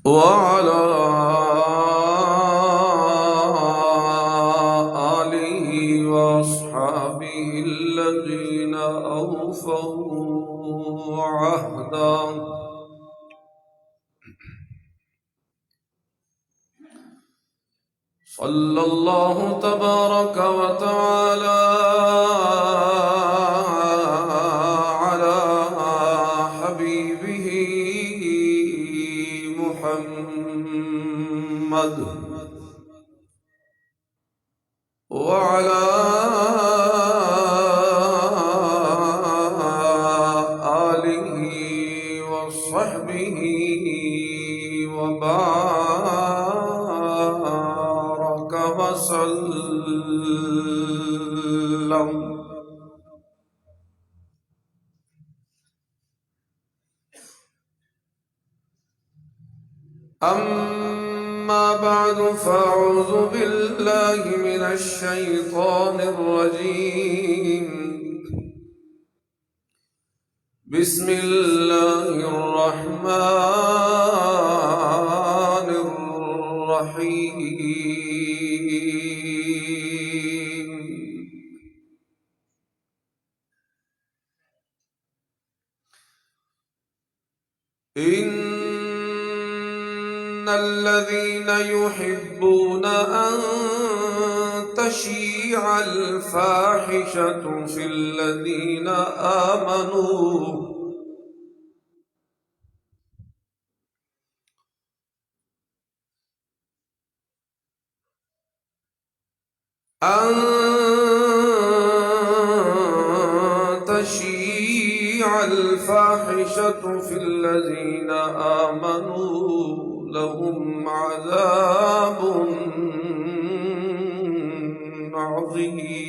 وعلى آله وأصحابه الذين أوفوا عهدا صلى الله تبارك وتعالى على حبيبه محمد وعلى آله وصحبه وبارك وسلم. أما بعد فأعوذ بالله من الشيطان الرجيم. بسم الله الرحمن الرحيم. إن الذين يحبون أن تشيع الفاحشة في الذين آمنوا أن تشيع الفاحشة في الذين آمنوا لهم عذاب عظيم.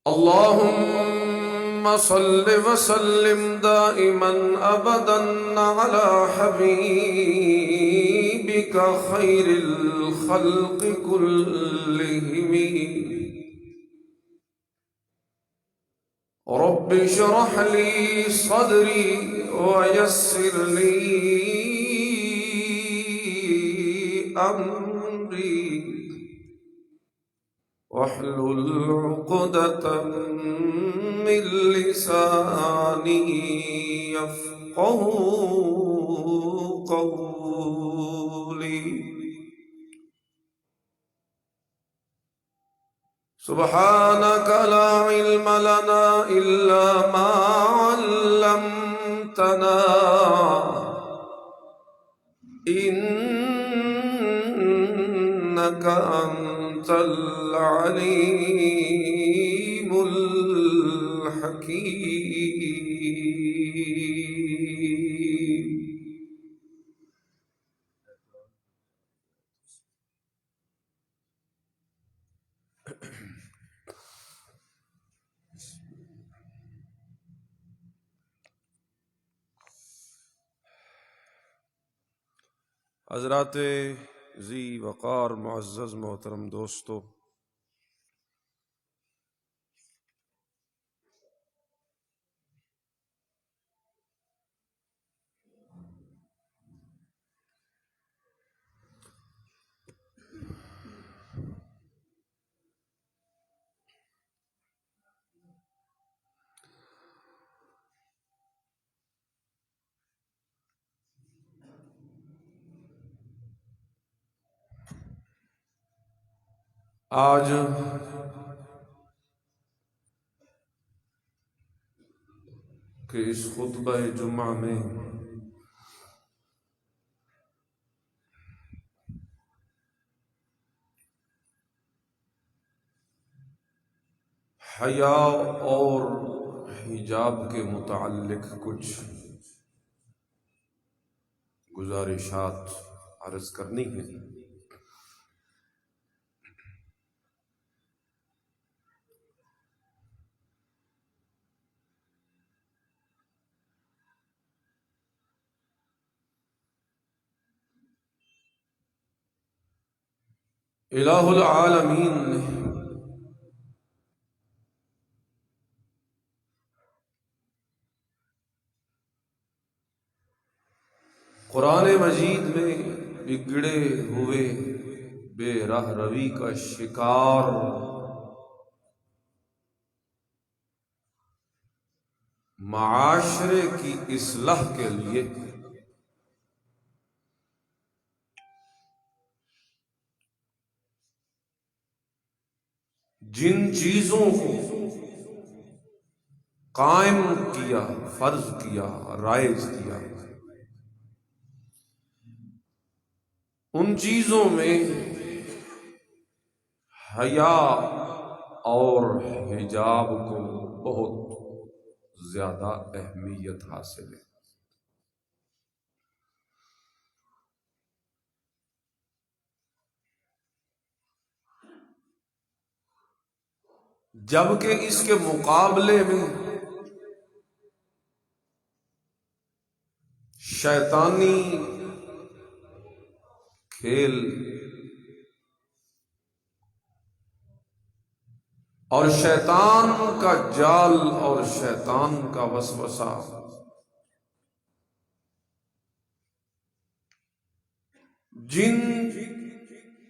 اللهم صل وسلم دائما أبدا على حبيبك خير الخلق كلهم. رب اشرح لي صدري ويسر لي أمري واحلل عقدة من لساني يفقه قولي. سبحانك لا علم لنا إلا ما علمتنا إنك أنت العليم الحكيم. حضرات ذی وقار معزز محترم دوستو، آج کے اس خطبہ جمعہ میں حیا اور حجاب کے متعلق کچھ گزارشات عرض کرنی ہیں. الہ العالمین نے قرآن مجید میں بگڑے ہوئے بے راہ روی کا شکار معاشرے کی اصلاح کے لیے جن چیزوں کو قائم کیا، فرض کیا، رائج کیا، ان چیزوں میں حیا اور حجاب کو بہت زیادہ اہمیت حاصل ہے۔ جبکہ اس کے مقابلے میں شیطانی کھیل اور شیطان کا جال اور شیطان کا وسوسہ جن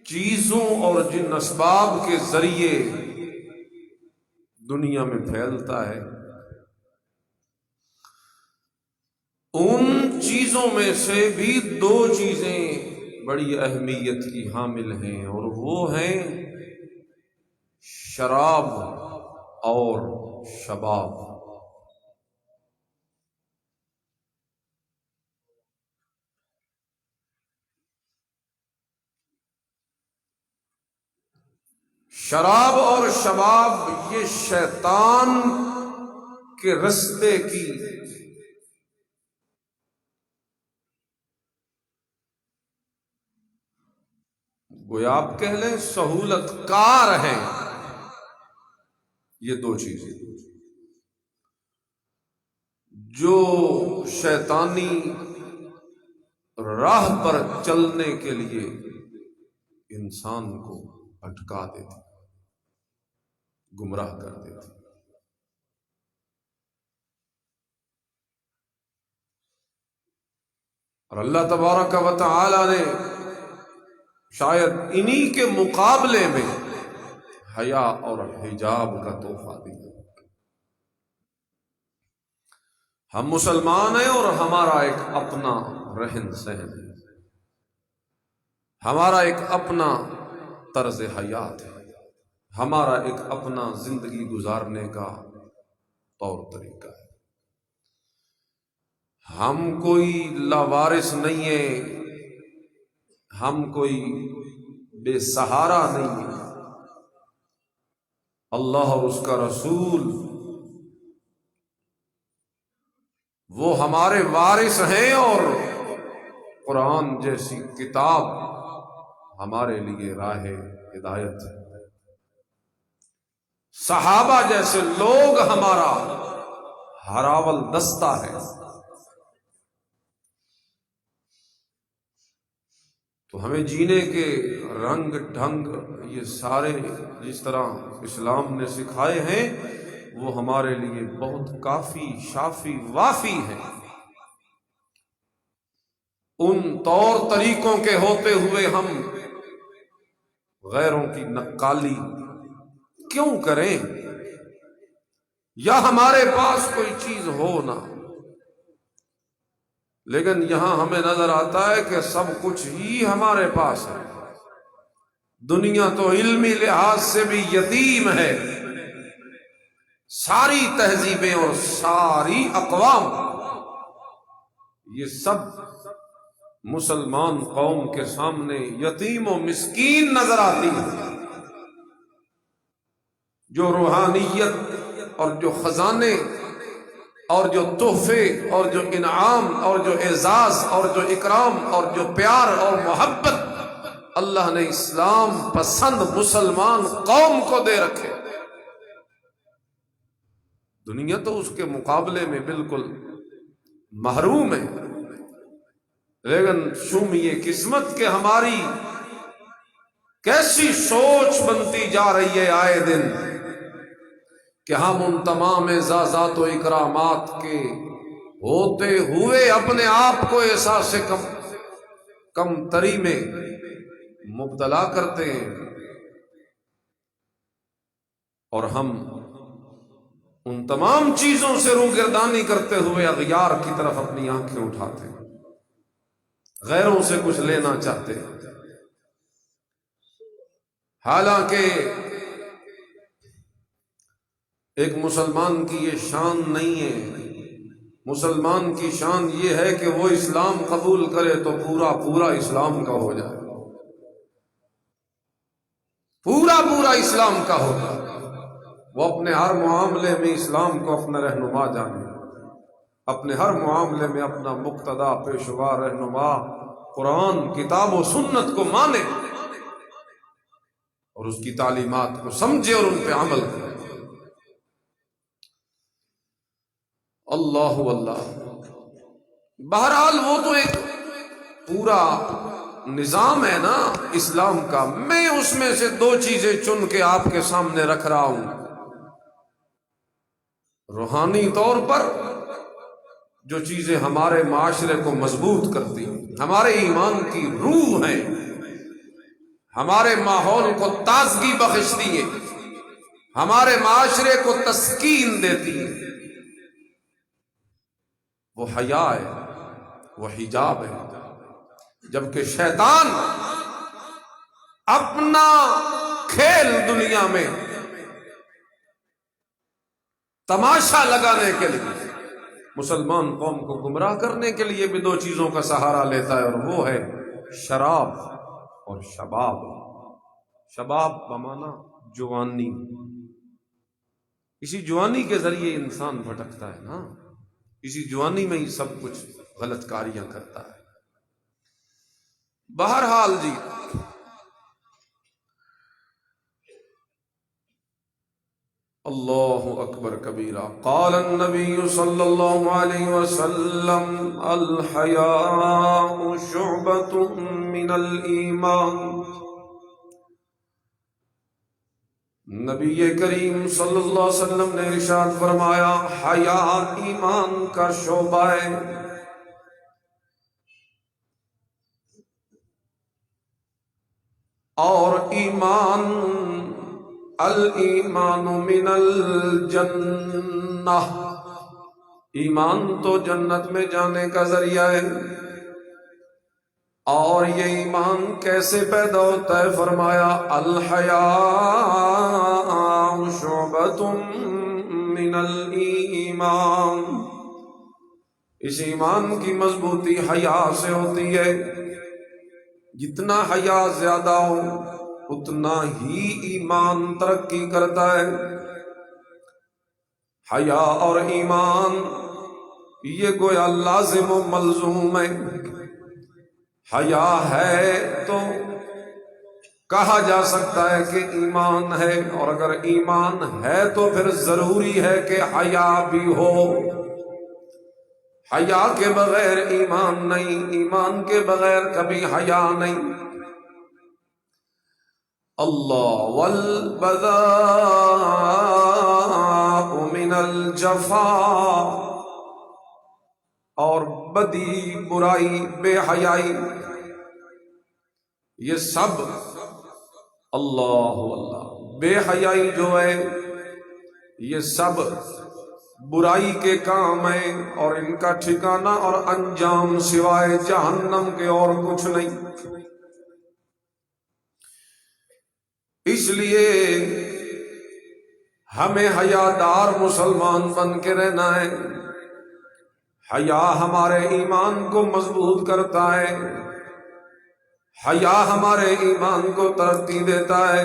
چیزوں اور جن اسباب کے ذریعے دنیا میں پھیلتا ہے، ان چیزوں میں سے بھی دو چیزیں بڑی اہمیت کی حامل ہیں، اور وہ ہیں شراب اور شباب۔ شراب اور شباب یہ شیطان کے رستے کی گویا آپ کہہ لیں سہولت کار ہیں۔ یہ دو چیزیں جو شیطانی راہ پر چلنے کے لیے انسان کو بھٹکا دیتی، گمراہ کر دیتی۔ اور اللہ تبارک و تعالی نے شاید انہی کے مقابلے میں حیا اور حجاب کا تحفہ دیا۔ ہم مسلمان ہیں اور ہمارا ایک اپنا رہن سہن ہے، ہمارا ایک اپنا طرز حیات ہے، ہمارا ایک اپنا زندگی گزارنے کا طور طریقہ ہے۔ ہم کوئی لاوارث نہیں ہیں، ہم کوئی بے سہارا نہیں ہیں۔ اللہ اور اس کا رسول وہ ہمارے وارث ہیں، اور قرآن جیسی کتاب ہمارے لیے راہ ہدایت ہے۔ صحابہ جیسے لوگ ہمارا ہراول دستہ ہے۔ تو ہمیں جینے کے رنگ ڈھنگ یہ سارے جس طرح اسلام نے سکھائے ہیں وہ ہمارے لیے بہت کافی، شافی، وافی ہیں۔ ان طور طریقوں کے ہوتے ہوئے ہم غیروں کی نقالی کیوں کریں، یا ہمارے پاس کوئی چیز ہو نہ، لیکن یہاں ہمیں نظر آتا ہے کہ سب کچھ ہی ہمارے پاس ہے۔ دنیا تو علمی لحاظ سے بھی یتیم ہے۔ ساری تہذیبیں اور ساری اقوام یہ سب مسلمان قوم کے سامنے یتیم و مسکین نظر آتی ہے۔ جو روحانیت اور جو خزانے اور جو تحفے اور جو انعام اور جو اعزاز اور جو اکرام اور جو پیار اور محبت اللہ نے اسلام پسند مسلمان قوم کو دے رکھے، دنیا تو اس کے مقابلے میں بالکل محروم ہے۔ لیکن شوم یہ قسمت کہ ہماری کیسی سوچ بنتی جا رہی ہے آئے دن کہ ہم ان تمام اعزازات و اکرامات کے ہوتے ہوئے اپنے آپ کو احساس کم تری میں مبتلا کرتے ہیں، اور ہم ان تمام چیزوں سے روگردانی کرتے ہوئے اغیار کی طرف اپنی آنکھیں اٹھاتے ہیں، غیروں سے کچھ لینا چاہتے ہیں، حالانکہ ایک مسلمان کی یہ شان نہیں ہے۔ مسلمان کی شان یہ ہے کہ وہ اسلام قبول کرے تو پورا پورا اسلام کا ہو جائے، پورا پورا اسلام کا ہوگا، وہ اپنے ہر معاملے میں اسلام کو اپنا رہنما جانے، اپنے ہر معاملے میں اپنا مقتدا پیشوا رہنما قرآن کتاب و سنت کو مانے اور اس کی تعلیمات کو سمجھے اور ان پہ عمل کرے۔ اللہ اللہ، بہرحال وہ تو ایک پورا نظام ہے نا اسلام کا، میں اس میں سے دو چیزیں چن کے آپ کے سامنے رکھ رہا ہوں۔ روحانی طور پر جو چیزیں ہمارے معاشرے کو مضبوط کرتی ہیں، ہمارے ایمان کی روح ہیں، ہمارے ماحول کو تازگی بخشتی ہیں، ہمارے معاشرے کو تسکین دیتی ہیں، وہ حیا ہے، وہ حجاب ہے۔ جبکہ شیطان اپنا کھیل دنیا میں تماشا لگانے کے لیے مسلمان قوم کو گمراہ کرنے کے لیے بھی دو چیزوں کا سہارا لیتا ہے، اور وہ ہے شراب اور شباب۔ شباب بمانا جوانی، اسی جوانی کے ذریعے انسان بھٹکتا ہے نا، اسی جوانی میں ہی سب کچھ غلط کاریاں کرتا ہے۔ بہرحال جی، اللہ اکبر کبیرہ۔ قال النبی صلی اللہ علیہ وسلم الحیاء شعبۃ من الایمان۔ نبی کریم صلی اللہ علیہ وسلم نے ارشاد فرمایا، حیا ایمان کا شعبہ ہے۔ اور ایمان، الایمان من الجنہ، ایمان تو جنت میں جانے کا ذریعہ ہے۔ اور یہ ایمان کیسے پیدا ہوتا ہے؟ فرمایا الحیاء شعبۃ من الایمان، اس ایمان کی مضبوطی حیا سے ہوتی ہے۔ جتنا حیا زیادہ ہو اتنا ہی ایمان ترقی کرتا ہے۔ حیا اور ایمان یہ گویا لازم و ملزوم ہے۔ حیا ہے تو کہا جا سکتا ہے کہ ایمان ہے، اور اگر ایمان ہے تو پھر ضروری ہے کہ حیا بھی ہو۔ حیا کے بغیر ایمان نہیں، ایمان کے بغیر کبھی حیا نہیں۔ اللہ والبذاء من الجفاء، اور بدی، برائی، بے حیائی، یہ سب اللہ اللہ، بے حیائی جو ہے یہ سب برائی کے کام ہیں، اور ان کا ٹھکانہ اور انجام سوائے جہنم کے اور کچھ نہیں۔ اس لیے ہمیں حیادار مسلمان بن کے رہنا ہے۔ حیا ہمارے ایمان کو مضبوط کرتا ہے، حیا ہمارے ایمان کو ترقی دیتا ہے۔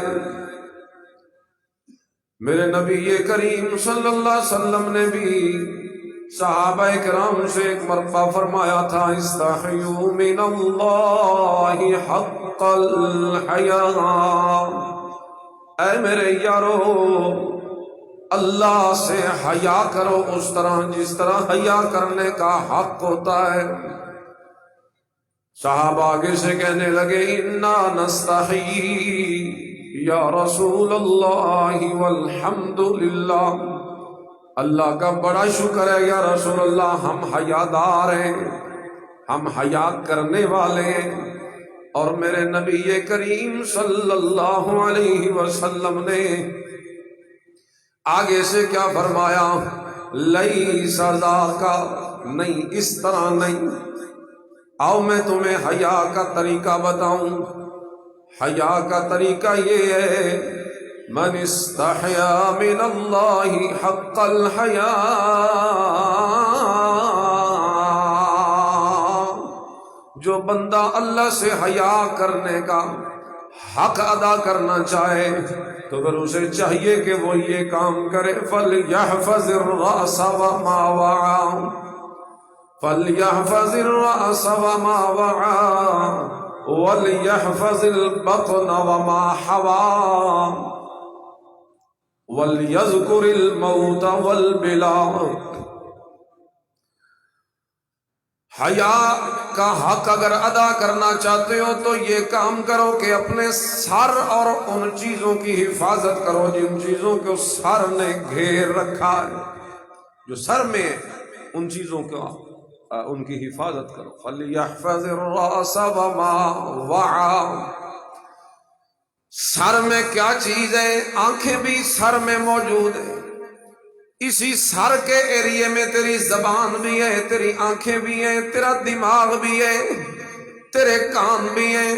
میرے نبی کریم صلی اللہ علیہ وسلم نے بھی صحابہ کرام سے ایک مرتبہ فرمایا تھا، استحیوا من اللہ حق الحیاء، اے میرے یارو، اللہ سے حیا کرو اس طرح جس طرح حیا کرنے کا حق ہوتا ہے۔ صحابہ آگے سے کہنے لگے، انا نستحی یا رسول اللہ والحمد للہ، اللہ کا بڑا شکر ہے یا رسول اللہ، ہم حیادار ہیں، ہم حیا کرنے والے ہیں۔ اور میرے نبی کریم صلی اللہ علیہ وسلم نے آگے سے کیا فرمایا؟ لیس ذاکا، نہیں اس طرح نہیں۔ آؤ میں تمہیں حیا کا طریقہ بتاؤں۔ حیا کا طریقہ یہ ہے، من استحیا من اللہ حق الحیا، جو بندہ اللہ سے حیا کرنے کا حق ادا کرنا چاہے تو پھر اسے چاہیے کہ وہ یہ کام کرے، فَلْيَحْفَظِ الرَّأْسَ وَمَا وَعَى، فَلْيَحْفَظِ الرَّأْسَ وَمَا وَعَى وَلْيَحْفَظِ الْبَطْنَ وَمَا حَوَى وَلْيَذْكُرِ الْمَوْتَ وَالْبِلَى۔ حیا کا حق اگر ادا کرنا چاہتے ہو تو یہ کام کرو کہ اپنے سر اور ان چیزوں کی حفاظت کرو جن چیزوں کو سر نے گھیر رکھا ہے، جو سر میں ان چیزوں کو ان کی حفاظت کرو۔ فَلْيَحْفَظِ الرَّأْسَ وَمَا وَعَى، سر میں کیا چیز ہے؟ آنکھیں بھی سر میں موجود ہیں، اسی سر کے ایریے میں تیری زبان بھی ہے، تیری آنکھیں بھی ہیں، تیرا دماغ بھی ہے، تیرے کان بھی ہیں۔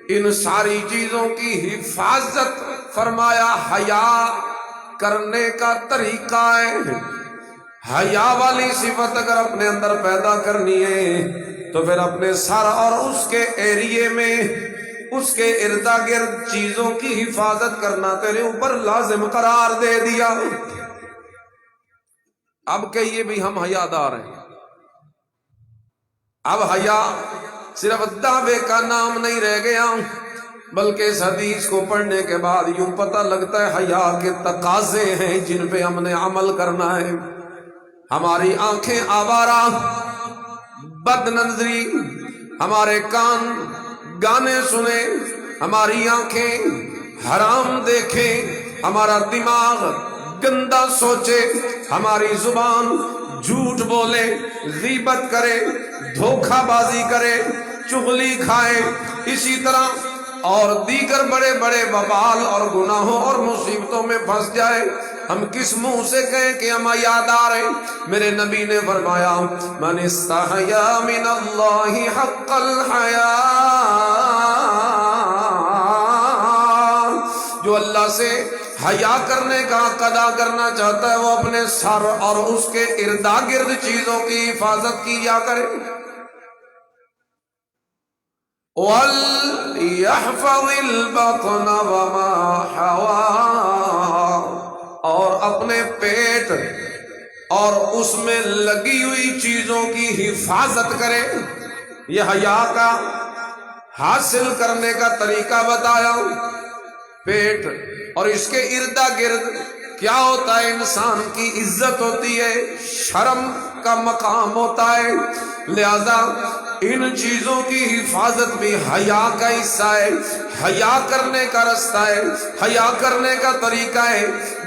ان ساری چیزوں کی حفاظت فرمایا حیا کرنے کا طریقہ ہے۔ حیا والی صفت اگر اپنے اندر پیدا کرنی ہے تو پھر اپنے سر اور اس کے ایریے میں، اس کے ارد گرد چیزوں کی حفاظت کرنا تیرے اوپر لازم قرار دے دیا۔ اب کہیے بھی ہم حیا دار ہیں، اب حیا صرف دعوے کا نام نہیں رہ گیا، بلکہ اس حدیث کو پڑھنے کے بعد یوں پتہ لگتا ہے حیا کے تقاضے ہیں جن پہ ہم نے عمل کرنا ہے۔ ہماری آنکھیں آوارہ، بد نظری، ہمارے کان گانے سنے، ہماری آنکھیں حرام دیکھیں، ہمارا دماغ گندا سوچے، ہماری زبان جھوٹ بولے، غیبت کرے، دھوکہ بازی کرے، چغلی کھائے، اسی طرح اور دیگر بڑے بڑے وبال اور گناہوں اور مصیبتوں میں پھنس جائے۔ ہم کس منہ سے کہیں کہ ہم حیادار ہیں؟ میرے نبی نے فرمایا من استحیا من اللہ حق الحیا، جو اللہ سے حیا کرنے کا حق ادا کرنا چاہتا ہے وہ اپنے سر اور اس کے اردا گرد چیزوں کی حفاظت کیا کرے۔ وَلْيَحْفَظِ الْبَطْنَ وَمَا حَوَى، اور اپنے پیٹ اور اس میں لگی ہوئی چیزوں کی حفاظت کرے۔ یہ حیا کا حاصل کرنے کا طریقہ بتایا۔ پیٹ اور اس کے اردا گرد کیا ہوتا ہے؟ انسان کی عزت ہوتی ہے، شرم کا مقام ہوتا ہے، لہذا ان چیزوں کی حفاظت بھی حیا کا حصہ ہے، حیا کرنے کا رستہ ہے، حیا کرنے کا طریقہ ہے۔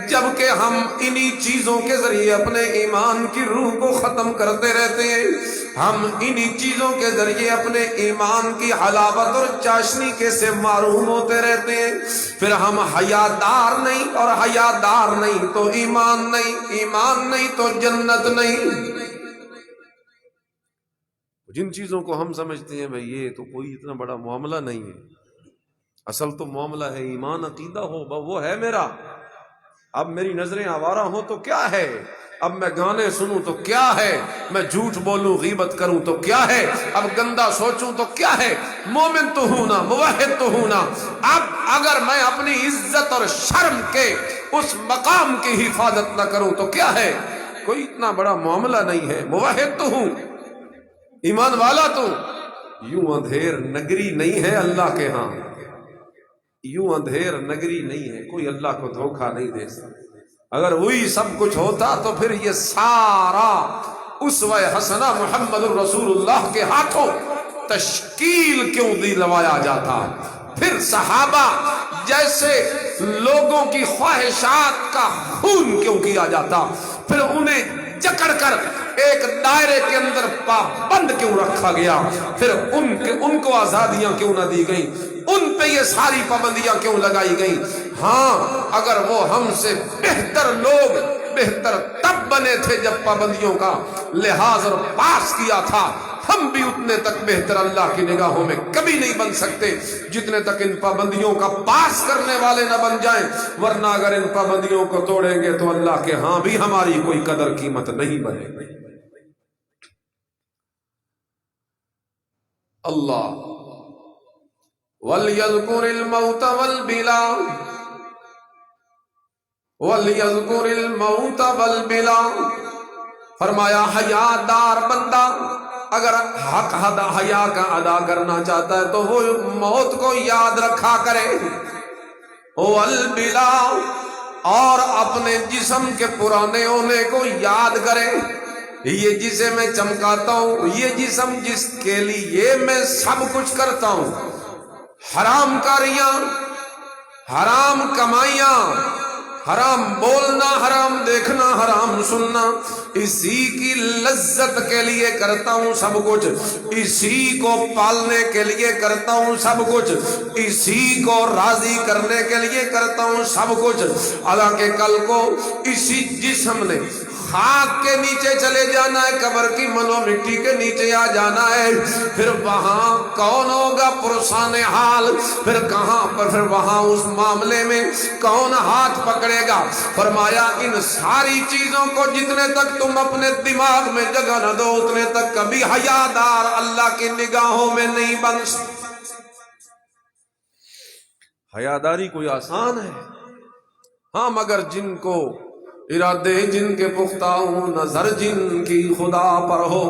جبکہ ہم انہی چیزوں کے ذریعے اپنے ایمان کی روح کو ختم کرتے رہتے ہیں، ہم انہی چیزوں کے ذریعے اپنے ایمان کی حلاوت اور چاشنی کے سے محروم ہوتے رہتے ہیں۔ پھر ہم حیادار نہیں، اور حیادار نہیں تو ایمان نہیں، ایمان نہیں تو جنت نہیں۔ جن چیزوں کو ہم سمجھتے ہیں بھئی یہ تو کوئی اتنا بڑا معاملہ نہیں ہے، اصل تو معاملہ ہے ایمان، عقیدہ ہو وہ ہے میرا۔ اب میری نظریں آوارہ ہوں تو کیا ہے، اب میں گانے سنوں تو کیا ہے، میں جھوٹ بولوں غیبت کروں تو کیا ہے، اب گندا سوچوں تو کیا ہے، مومن تو ہوں نا، موحد تو ہوں نا۔ اب اگر میں اپنی عزت اور شرم کے اس مقام کی حفاظت نہ کروں تو کیا ہے، کوئی اتنا بڑا معاملہ نہیں ہے، موحد تو ہوں، ایمان والا تو۔ یوں اندھیر نگری نہیں ہے اللہ کے ہاں، یوں اندھیر نگری نہیں ہے، کوئی اللہ کو دھوکہ نہیں دے سکتا۔ اگر وہی سب کچھ ہوتا تو پھر یہ سارا اسوہ حسنہ محمد الرسول اللہ کے ہاتھوں تشکیل کیوں دلوایا جاتا، پھر صحابہ جیسے لوگوں کی خواہشات کا خون کیوں کیا جاتا، پھر انہیں جکڑ کر ایک دائرے کے اندر پابند کیوں رکھا گیا؟ پھر ان کو آزادیاں کیوں نہ دی گئیں؟ ان پہ یہ ساری پابندیاں کیوں لگائی گئیں؟ ہاں اگر وہ ہم سے بہتر لوگ بہتر تب بنے تھے جب پابندیوں کا لحاظ اور پاس کیا تھا، ہم بھی اتنے تک بہتر اللہ کی نگاہوں میں کبھی نہیں بن سکتے جتنے تک ان پابندیوں کا پاس کرنے والے نہ بن جائیں، ورنہ اگر ان پابندیوں کو توڑیں گے تو اللہ کے ہاں بھی ہماری کوئی قدر قیمت نہیں بنے گی۔ اللہ وَلْيَذْكُرِ الْمَوْتَ وَالْبِلَا وَلْيَذْكُرِ الْمَوْتَ وَالْبِلَا، فرمایا حیادار بندہ اگر حق حیا کا ادا کرنا چاہتا ہے تو وہ موت کو یاد رکھا کرے، والبلا، اور اپنے جسم کے پرانے ہونے کو یاد کرے۔ یہ جسے میں چمکاتا ہوں، یہ جسم جس کے لیے میں سب کچھ کرتا ہوں، حرام کاریاں، حرام کمائیاں، حرام بولنا، حرام دیکھنا، حرام سننا، اسی کی لذت کے لیے کرتا ہوں سب کچھ، اسی کو پالنے کے لیے کرتا ہوں سب کچھ، اسی کو راضی کرنے کے لیے کرتا ہوں سب کچھ۔ حالانکہ کل کو اسی جسم نے خاک کے نیچے چلے جانا ہے، قبر کی منو مٹی کے نیچے آ جانا ہے، پھر وہاں کون ہوگا پرسان حال؟ پھر کہاں پر، پھر وہاں اس معاملے میں کون ہاتھ پکڑے گا؟ فرمایا ان ساری چیزوں کو جتنے تک تم اپنے دماغ میں جگہ نہ دو اتنے تک کبھی حیادار اللہ کی نگاہوں میں نہیں بن سکتے۔ حیاداری کوئی آسان ہے؟ ہاں مگر جن کو ارادے جن کے پختہ ہوں، نظر جن کی خدا پر ہو،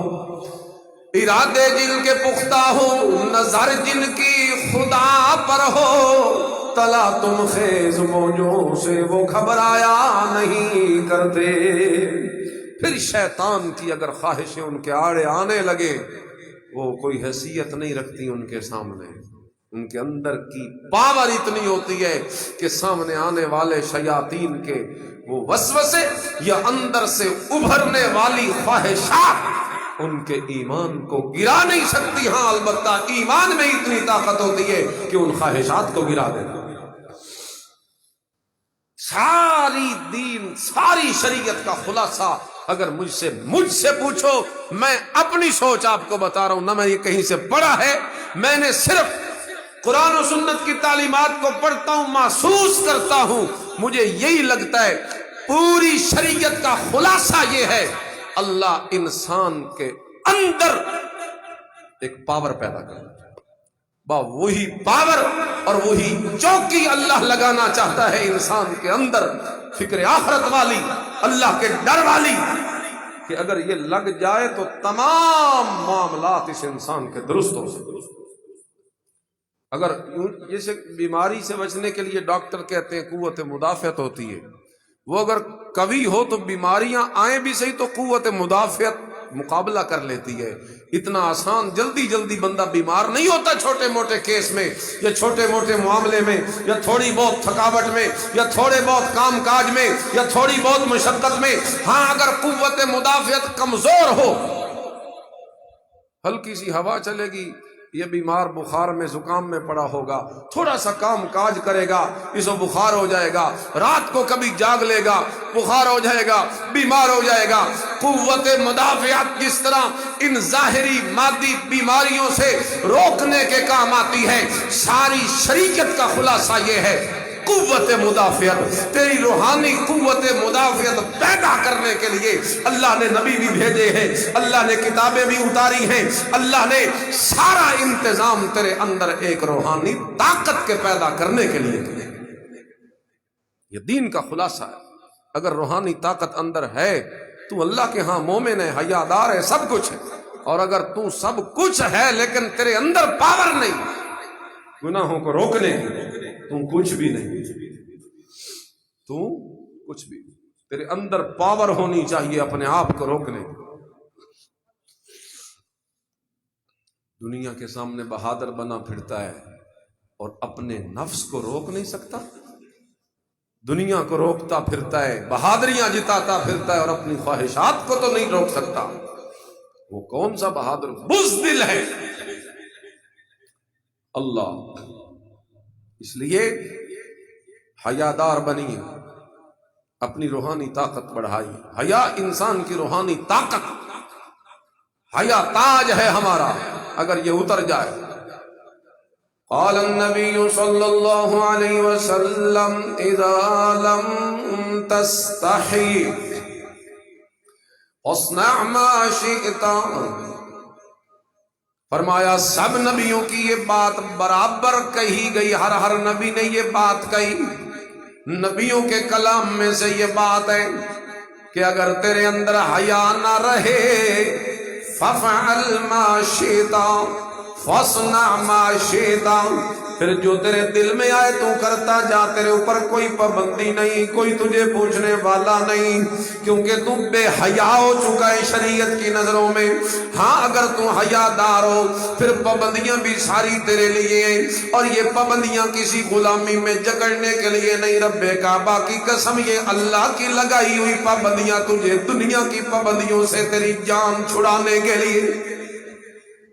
ارادے جن کے پختہ ہوں، نظر جن کی خدا پر ہو، تلا تم خیز موجوں سے وہ گھبرایا نہیں کرتے۔ پھر شیطان کی اگر خواہشیں ان کے آڑے آنے لگے، وہ کوئی حیثیت نہیں رکھتی ان کے سامنے، ان کے اندر کی پاور اتنی ہوتی ہے کہ سامنے آنے والے شیاطین کے وہ وسوسے یا اندر سے ابھرنے والی خواہشات ان کے ایمان کو گرا نہیں سکتی۔ ہاں البتہ ایمان میں اتنی طاقت ہوتی ہے کہ ان خواہشات کو گرا دینا۔ ساری دین، ساری شریعت کا خلاصہ اگر مجھ سے پوچھو، میں اپنی سوچ آپ کو بتا رہا ہوں، نہ میں یہ کہیں سے پڑھا ہے، میں نے صرف قرآن و سنت کی تعلیمات کو پڑھتا ہوں، محسوس کرتا ہوں، مجھے یہی لگتا ہے پوری شریعت کا خلاصہ یہ ہے، اللہ انسان کے اندر ایک پاور پیدا کرنا چاہتا ہے، وہی پاور اور وہی چوکی اللہ لگانا چاہتا ہے انسان کے اندر، فکر آخرت والی، اللہ کے ڈر والی، کہ اگر یہ لگ جائے تو تمام معاملات اس انسان کے درست ہو سکتے۔ اگر جیسے بیماری سے بچنے کے لیے ڈاکٹر کہتے ہیں قوت مدافعت ہوتی ہے، وہ اگر قوی ہو تو بیماریاں آئیں بھی صحیح تو قوت مدافعت مقابلہ کر لیتی ہے۔ اتنا آسان جلدی جلدی بندہ بیمار نہیں ہوتا چھوٹے موٹے کیس میں یا چھوٹے موٹے معاملے میں یا تھوڑی بہت تھکاوٹ میں یا تھوڑے بہت کام کاج میں یا تھوڑی بہت مشقت میں۔ ہاں اگر قوت مدافعت کمزور ہو، ہلکی سی ہوا چلے گی، یہ بیمار بخار میں زکام میں پڑا ہوگا، تھوڑا سا کام کاج کرے گا اس کو بخار ہو جائے گا، رات کو کبھی جاگ لے گا بخار ہو جائے گا، بیمار ہو جائے گا۔ قوت مدافعت جس طرح ان ظاہری مادی بیماریوں سے روکنے کے کام آتی ہے، ساری شریعت کا خلاصہ یہ ہے قوت مدافعت، تیری روحانی قوت مدافعت پیدا کرنے کے لیے اللہ نے نبی بھی بھیجے ہیں، اللہ نے کتابیں بھی اتاری ہیں، اللہ نے سارا انتظام تیرے اندر ایک روحانی طاقت کے پیدا کرنے کے لیے کیا۔ یہ دین کا خلاصہ ہے۔ اگر روحانی طاقت اندر ہے تو اللہ کے ہاں مومن ہے، حیادار ہے، سب کچھ ہے، اور اگر تو سب کچھ ہے لیکن تیرے اندر پاور نہیں گناہوں کو روکنے کی، تم کچھ بھی نہیں، تو کچھ بھی نہیں۔ تیرے اندر پاور ہونی چاہیے اپنے آپ کو روکنے کی۔ دنیا کے سامنے بہادر بنا پھرتا ہے اور اپنے نفس کو روک نہیں سکتا۔ دنیا کو روکتا پھرتا ہے، بہادریاں جتاتا پھرتا ہے، اور اپنی خواہشات کو تو نہیں روک سکتا۔ وہ کون سا بہادر؟ بزدل ہے اللہ۔ اس لیے حیادار بنیے، اپنی روحانی طاقت بڑھائیے۔ حیا انسان کی روحانی طاقت، حیا تاج ہے ہمارا، اگر یہ اتر جائے۔ قال النبی صلی اللہ علیہ وسلم اذا لم تستحی اصنع ما شئت، فرمایا سب نبیوں کی یہ بات برابر کہی گئی، ہر نبی نے یہ بات کہی۔ نبیوں کے کلام میں سے یہ بات ہے کہ اگر تیرے اندر حیا نہ رہے ففعل ما شئت فاصنع ما شئت، پھر جو تیرے دل میں آئے تو کرتا جا، تیرے اوپر کوئی پابندی نہیں، کوئی تجھے پوچھنے والا نہیں، کیونکہ تو بے حیا ہو چکا ہے شریعت کی نظروں میں۔ ہاں اگر تو حیا دار ہو پھر پابندیاں بھی ساری تیرے لیے ہیں، اور یہ پابندیاں کسی غلامی میں جکڑنے کے لیے نہیں، رب کعبہ کی قسم یہ اللہ کی لگائی ہوئی پابندیاں تجھے دنیا کی پابندیوں سے تیری جان چھڑانے کے لیے۔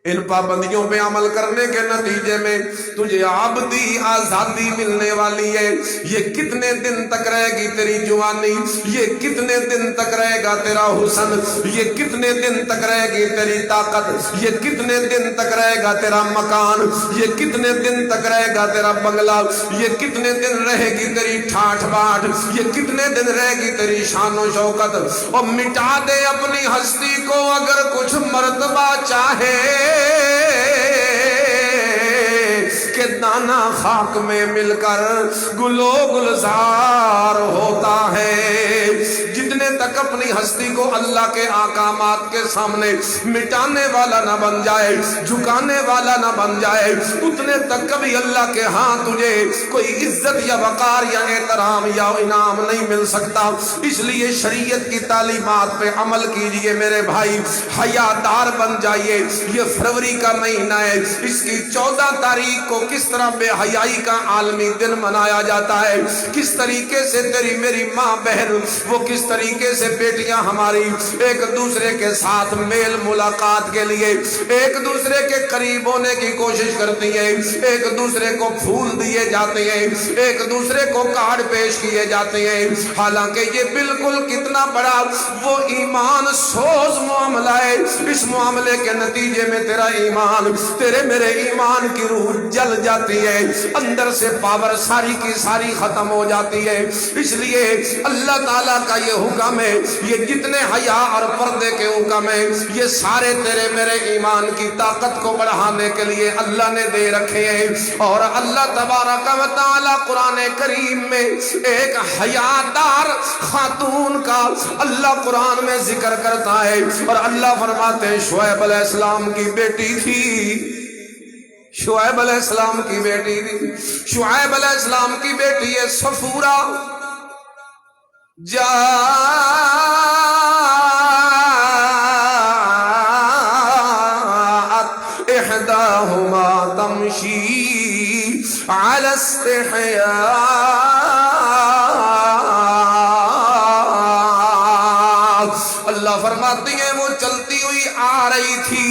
ان پابندیوں پہ عمل کرنے کے نتیجے میں تجھے عبدی آزادی ملنے والی ہے۔ یہ کتنے دن تک رہے گی تیری جوانی، یہ کتنے دن تک رہے گا تیرا حسن، یہ کتنے دن تک رہے گی تیری طاقت، یہ کتنے دن تک رہے گا تیرا مکان، یہ کتنے دن تک رہے گا تیرا بنگلہ، یہ کتنے دن رہے گی تیری ٹھاٹھ باٹھ، یہ کتنے دن رہے گی تیری شان و شوکت۔ اور مٹا دے اپنی ہستی کو اگر کچھ مرتبہ چاہے کہ دانا خاک میں مل کر گلو گلزار ہوتا ہے۔ جتنے تک اپنی ہستی کو اللہ کے احکامات کے سامنے مٹانے والا نہ بن جائے، جھکانے والا نہ بن جائے، اتنے تک کبھی اللہ کے ہاں تجھے کوئی عزت یا وقار یا احترام یا انعام نہیں مل سکتا۔ اس لیے شریعت کی تعلیمات پہ عمل کیجئے میرے بھائی، حیادار بن جائیے۔ یہ فروری کا مہینہ ہے، اس کی 14 تاریخ کو کس طرح بے حیائی کا عالمی دن منایا جاتا ہے، کس طریقے سے تیری میری ماں بہن، وہ کس طریقے سے بیٹیاں ہماری ایک دوسرے کے ساتھ میل ملاقات کے لیے ایک دوسرے کے قریب ہونے کی کوشش کرتی ہیں، ایک دوسرے کو پھول دیے جاتے ہیں، ایک دوسرے کو کارڈ پیش کیے جاتے ہیں، حالانکہ یہ بالکل کتنا بڑا وہ ایمان سوز معاملہ ہے۔ اس معاملے کے نتیجے میں تیرا ایمان، تیرے میرے ایمان کی روح جل جاتی ہے، اندر سے پاور ساری کی ساری ختم ہو جاتی ہے۔ اس لیے اللہ تعالیٰ کا یہ حکم ہے، یہ جتنے حیا اور پردے کے حکم ہیں یہ سارے تیرے میرے ایمان کی طاقت کو بڑھانے کے لیے اللہ نے دے رکھے ہیں۔ اور اللہ تبارک و تعالیٰ قرآن کریم میں ایک حیادار خاتون کا اللہ قرآن میں ذکر کرتا ہے، اور اللہ فرماتے ہیں شعیب علیہ السلام کی بیٹی تھی، شعیب علیہ السلام کی بیٹی تھی، شعیب علیہ السلام کی بیٹی ہے صفورہ، جاءت احداہما تمشی علی استحیاء، اللہ فرماتی ہیں وہ چلتی ہوئی آ رہی تھی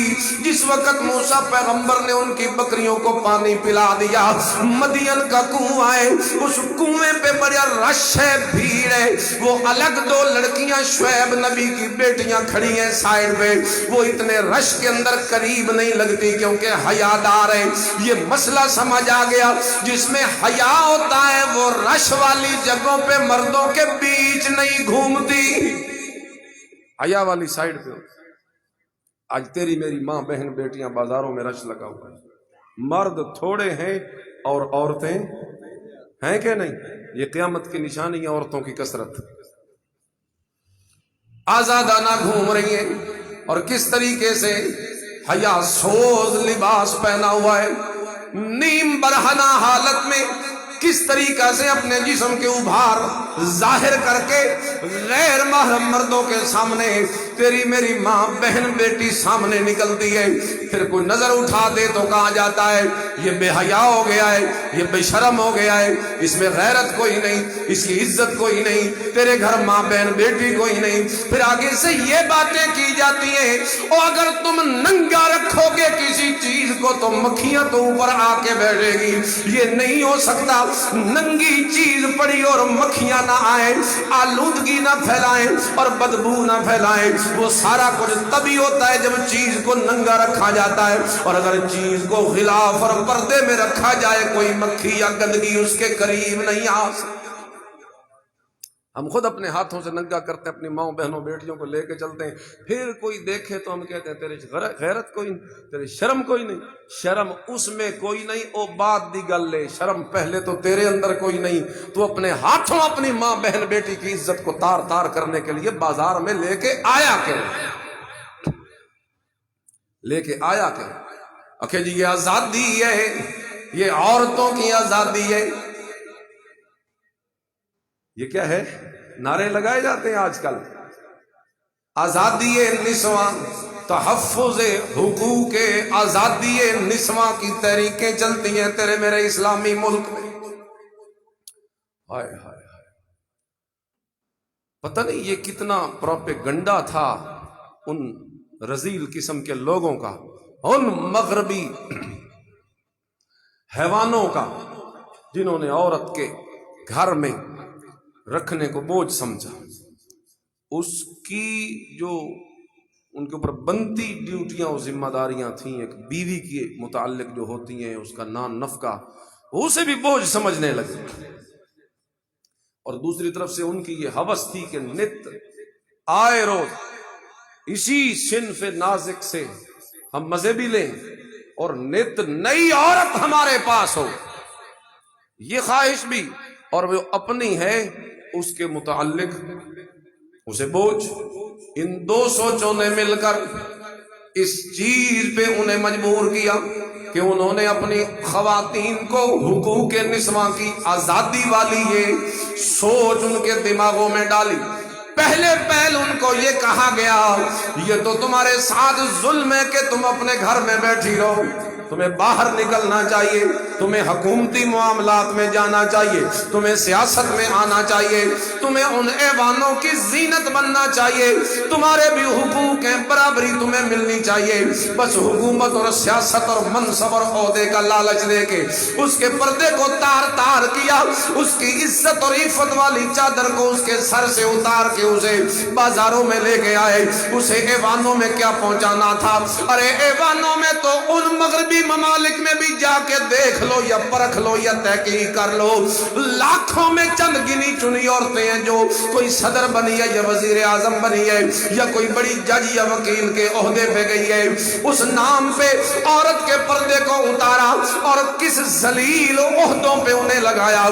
جس وقت موسیٰ پیغمبر نے ان کی بکریوں کو پانی پلا دیا۔ مدین کا کنواں ہے، اس کنویں پہ بڑا رش ہے، بھیڑ ہے، وہ الگ دو لڑکیاں شعیب نبی کی بیٹیاں کھڑی ہیں سائیڈ پہ، وہ اتنے رش کے اندر قریب نہیں لگتی کیونکہ حیادار ہے۔ یہ مسئلہ سمجھ آ گیا، جس میں حیا ہوتا ہے وہ رش والی جگہوں پہ مردوں کے بیچ نہیں گھومتی، حیا والی سائیڈ پہ۔ آج تیری میری ماں بہن بیٹیاں بازاروں میں رش لگا ہوا ہے، مرد تھوڑے ہیں اور عورتیں ہیں کہ نہیں؟ یہ قیامت کی نشانی ہے عورتوں کی کثرت، آزادانہ گھوم رہی ہیں، اور کس طریقے سے حیا سوز لباس پہنا ہوا ہے، نیم برہنہ حالت میں کس طریقہ سے اپنے جسم کے ابھار ظاہر کر کے غیر محرم مردوں کے سامنے تیری میری ماں بہن بیٹی سامنے نکلتی ہے، پھر کوئی نظر اٹھا دے تو کہا جاتا ہے یہ بے حیا ہو گیا ہے، یہ بے شرم ہو گیا ہے، اس میں غیرت کوئی نہیں، اس کی عزت کوئی نہیں، تیرے گھر ماں بہن بیٹی کوئی نہیں۔ پھر آگے سے یہ باتیں کی جاتی ہیں، اور اگر تم ننگا رکھو گے کسی چیز کو تو مکھیاں تو اوپر آ کے بیٹھے گی، یہ نہیں ہو سکتا، ننگی چیز پڑی اور مکھیاں نہ آئیں، آلودگی نہ پھیلائیں اور بدبو نہ پھیلائیں۔ وہ سارا کچھ تبھی ہوتا ہے جب چیز کو ننگا رکھا جاتا ہے، اور اگر چیز کو غلاف اور پردے میں رکھا جائے کوئی مکھی یا گندگی اس کے قریب نہیں آ سکتی۔ ہم خود اپنے ہاتھوں سے ننگا کرتے ہیں، اپنی ماؤں بہنوں بیٹیوں کو لے کے چلتے ہیں، پھر کوئی دیکھے تو ہم کہتے ہیں تیرے غیرت کوئی نہیں، تیرے شرم کوئی نہیں۔ شرم اس میں کوئی نہیں، او بات دی گل لے، شرم پہلے تو تیرے اندر کوئی نہیں۔ تو اپنے ہاتھوں اپنی ماں بہن بیٹی کی عزت کو تار تار کرنے کے لیے بازار میں لے کے آیا کرو، لے کے آیا کرو۔ اوکے جی، یہ آزادی ہے، یہ عورتوں کی آزادی ہے۔ یہ کیا ہے؟ نعرے لگائے جاتے ہیں آج کل، آزادی نسواں، تحفظ حقوق آزادی نسواں کی تحریکیں چلتی ہیں تیرے میرے اسلامی ملک میں۔ ہائے ہائے ہائے، پتہ نہیں یہ کتنا پروپیگنڈا تھا ان رذیل قسم کے لوگوں کا، ان مغربی حیوانوں کا، جنہوں نے عورت کے گھر میں رکھنے کو بوجھ سمجھا۔ اس کی جو ان کے اوپر بنتی ڈیوٹیاں اور ذمہ داریاں تھیں، ایک بیوی کے متعلق جو ہوتی ہیں، اس کا نان نفقہ، وہ اسے بھی بوجھ سمجھنے لگے۔ اور دوسری طرف سے ان کی یہ ہوس تھی کہ نت آئے روز اسی صنف نازک سے ہم مزے بھی لیں اور نت نئی عورت ہمارے پاس ہو، یہ خواہش بھی، اور وہ اپنی ہے اس کے متعلق اسے بوجھ۔ ان دو سوچوں نے مل کر اس چیز پہ انہیں مجبور کیا کہ انہوں نے اپنی خواتین کو حقوق نسواں کی آزادی والی یہ سوچ ان کے دماغوں میں ڈالی۔ پہلے پہل ان کو یہ کہا گیا یہ تو تمہارے ساتھ ظلم ہے کہ تم اپنے گھر میں بیٹھی رہو، تمہیں باہر نکلنا چاہیے، تمہیں حکومتی معاملات میں جانا چاہیے، تمہیں سیاست میں آنا چاہیے، تمہیں ان ایوانوں کی زینت بننا چاہیے، تمہارے بھی حقوق ہیں، برابری تمہیں ملنی چاہیے۔ بس حکومت اور سیاست اور منصب اور عہدے کا لالچ دے کے اس کے پردے کو تار تار کیا، اس کی عزت اور عفت والی چادر کو اس کے سر سے اتار کے اسے بازاروں میں لے کے آئے۔ اسے ایوانوں میں کیا پہنچانا تھا؟ ارے ایوانوں میں تو ان مغربی ممالک میں بھی جا کے دیکھ لو یا پرکھ لو یا تحقیق کر لو، لاکھوں میں چند گنی چنی عورتیں ہیں جو کوئی صدر بنی ہے یا وزیر اعظم بنی ہے یا کوئی بڑی جج یا وکیل کے عہدے پہ گئی ہے، اس نام پہ عورت کے پردے کو اتارا اور کس ذلیل عہدوں پہ انہیں لگایا۔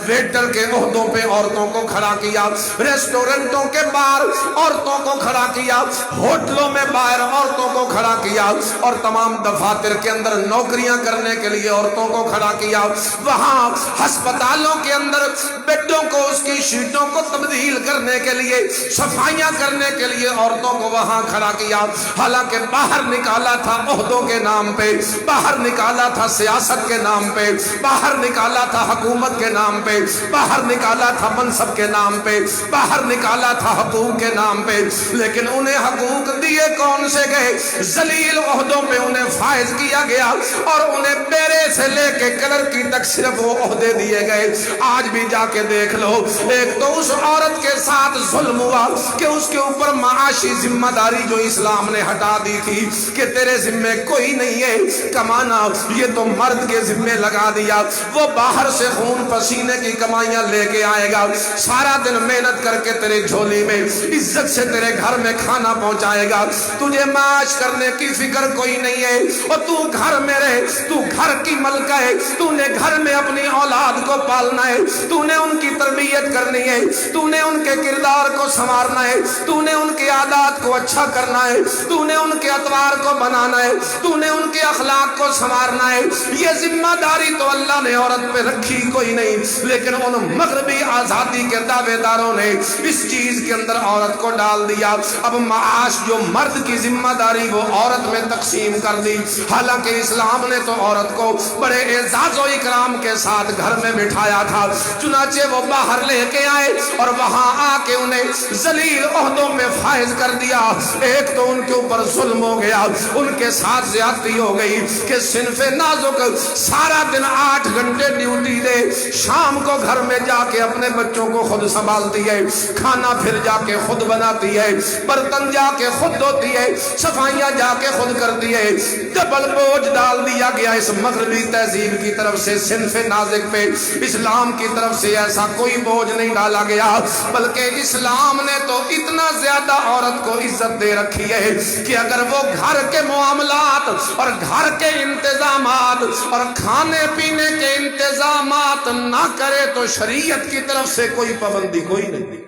ویٹر کے عہدوں پہ عورتوں کو کھڑا کیا، ریسٹورنٹوں کے باہر عورتوں کو کھڑا کیا، ہوٹلوں میں باہر عورتوں کو کھڑا کیا، اور تمام دفاتر کے اندر نوکریاں کرنے کے لیے عورتوں کو کھڑا کیا۔ وہاں ہسپتالوں کے اندر بیڈوں کو، اس کی شیٹوں کو تبدیل کرنے کے لیے، صفائیاں کرنے کے لیے عورتوں کو وہاں کھڑا کیا۔ حالانکہ باہر نکالا تھا عہدوں کے نام پہ، باہر نکالا تھا سیاست کے نام پہ، باہر نکالا تھا حکومت کے نام پہ، باہر نکالا تھا منصب کے نام پہ، باہر نکالا تھا حقوق کے نام پہ، لیکن انہیں حقوق دیے کون سے گئے؟ ذلیل عہدوں پہ انہیں فائز کیا گیا، اور انہیں بیرے سے لے کے کلرکی تک صرف وہ عہدے دیے گئے۔ آج بھی جا کے دیکھ لو، ایک تو اس عورت کے ساتھ ظلم ہوا کہ اس کے اوپر معاشی ذمہ داری جو اسلام نے ہٹا دی تھی کہ تیرے ذمے کوئی نہیں ہے کمانا، یہ تو مرد کے ذمے لگا دیا۔ وہ باہر سے خون پسینے کی کمائیاں لے کے آئے گا، سارا دن محنت کر کے تیرے جھولی میں عزت سے تیرے گھر میں کھانا پہنچائے گا، تجھے معاش کرنے کی فکر کوئی نہیں ہے، اور تو گھر میں رہے، تو گھر کی ملکہ ہے، تو نے گھر میں اپنی اولاد کو پالنا ہے، تو نے ان کی تربیت کرنی ہے، تو نے ان کے کردار کو سنوارنا ہے، تو نے ان کے عادات کو اچھا کرنا ہے، تو نے ان کے اطوار کو بنانا ہے، تو نے ان کے اخلاق کو سنوارنا ہے۔ یہ ذمہ داری تو اللہ نے عورت پہ رکھی کوئی نہیں، لیکن ان مغربی آزادی کے دعوے داروں نے اس چیز کے اندر عورت کو ڈال دیا۔ اب معاش جو مرد کی ذمہ داری وہ عورت میں تقسیم کر دی، حالانکہ اسلام نے تو عورت کو بڑے اعزاز و اکرام کے ساتھ گھر میں بٹھایا تھا۔ چنانچہ وہ باہر لے کے آئے اور وہاں آ کے انہیں ذلیل عہدوں پہ فائز کر دیا۔ ایک تو ان کے اوپر ظلم ہو گیا، ان کے ساتھ زیادتی ہو گئی کہ صنف نازک سارا دن 8 گھنٹے ڈیوٹی دے، شام کو گھر میں جا کے اپنے بچوں کو خود سنبھالتی ہے، کھانا پھر جا کے خود بناتی ہے، برتن جا کے خود دھوتی ہے، صفائیاں جا کے خود کرتی ہے۔ ڈبل بوجھ ڈال دیا گیا اس مغربی تہذیب کی طرف سے صنف نازک پہ۔ اسلام کی طرف سے ایسا کوئی بوجھ نہیں ڈالا گیا، بلکہ اسلام نے تو اتنا زیادہ عورت کو عزت دے رکھی ہے کہ اگر وہ گھر کے معاملات اور گھر کے انتظامات اور کھانے پینے کے انتظامات نہ کرے تو شریعت کی طرف سے کوئی پابندی کوئی نہیں۔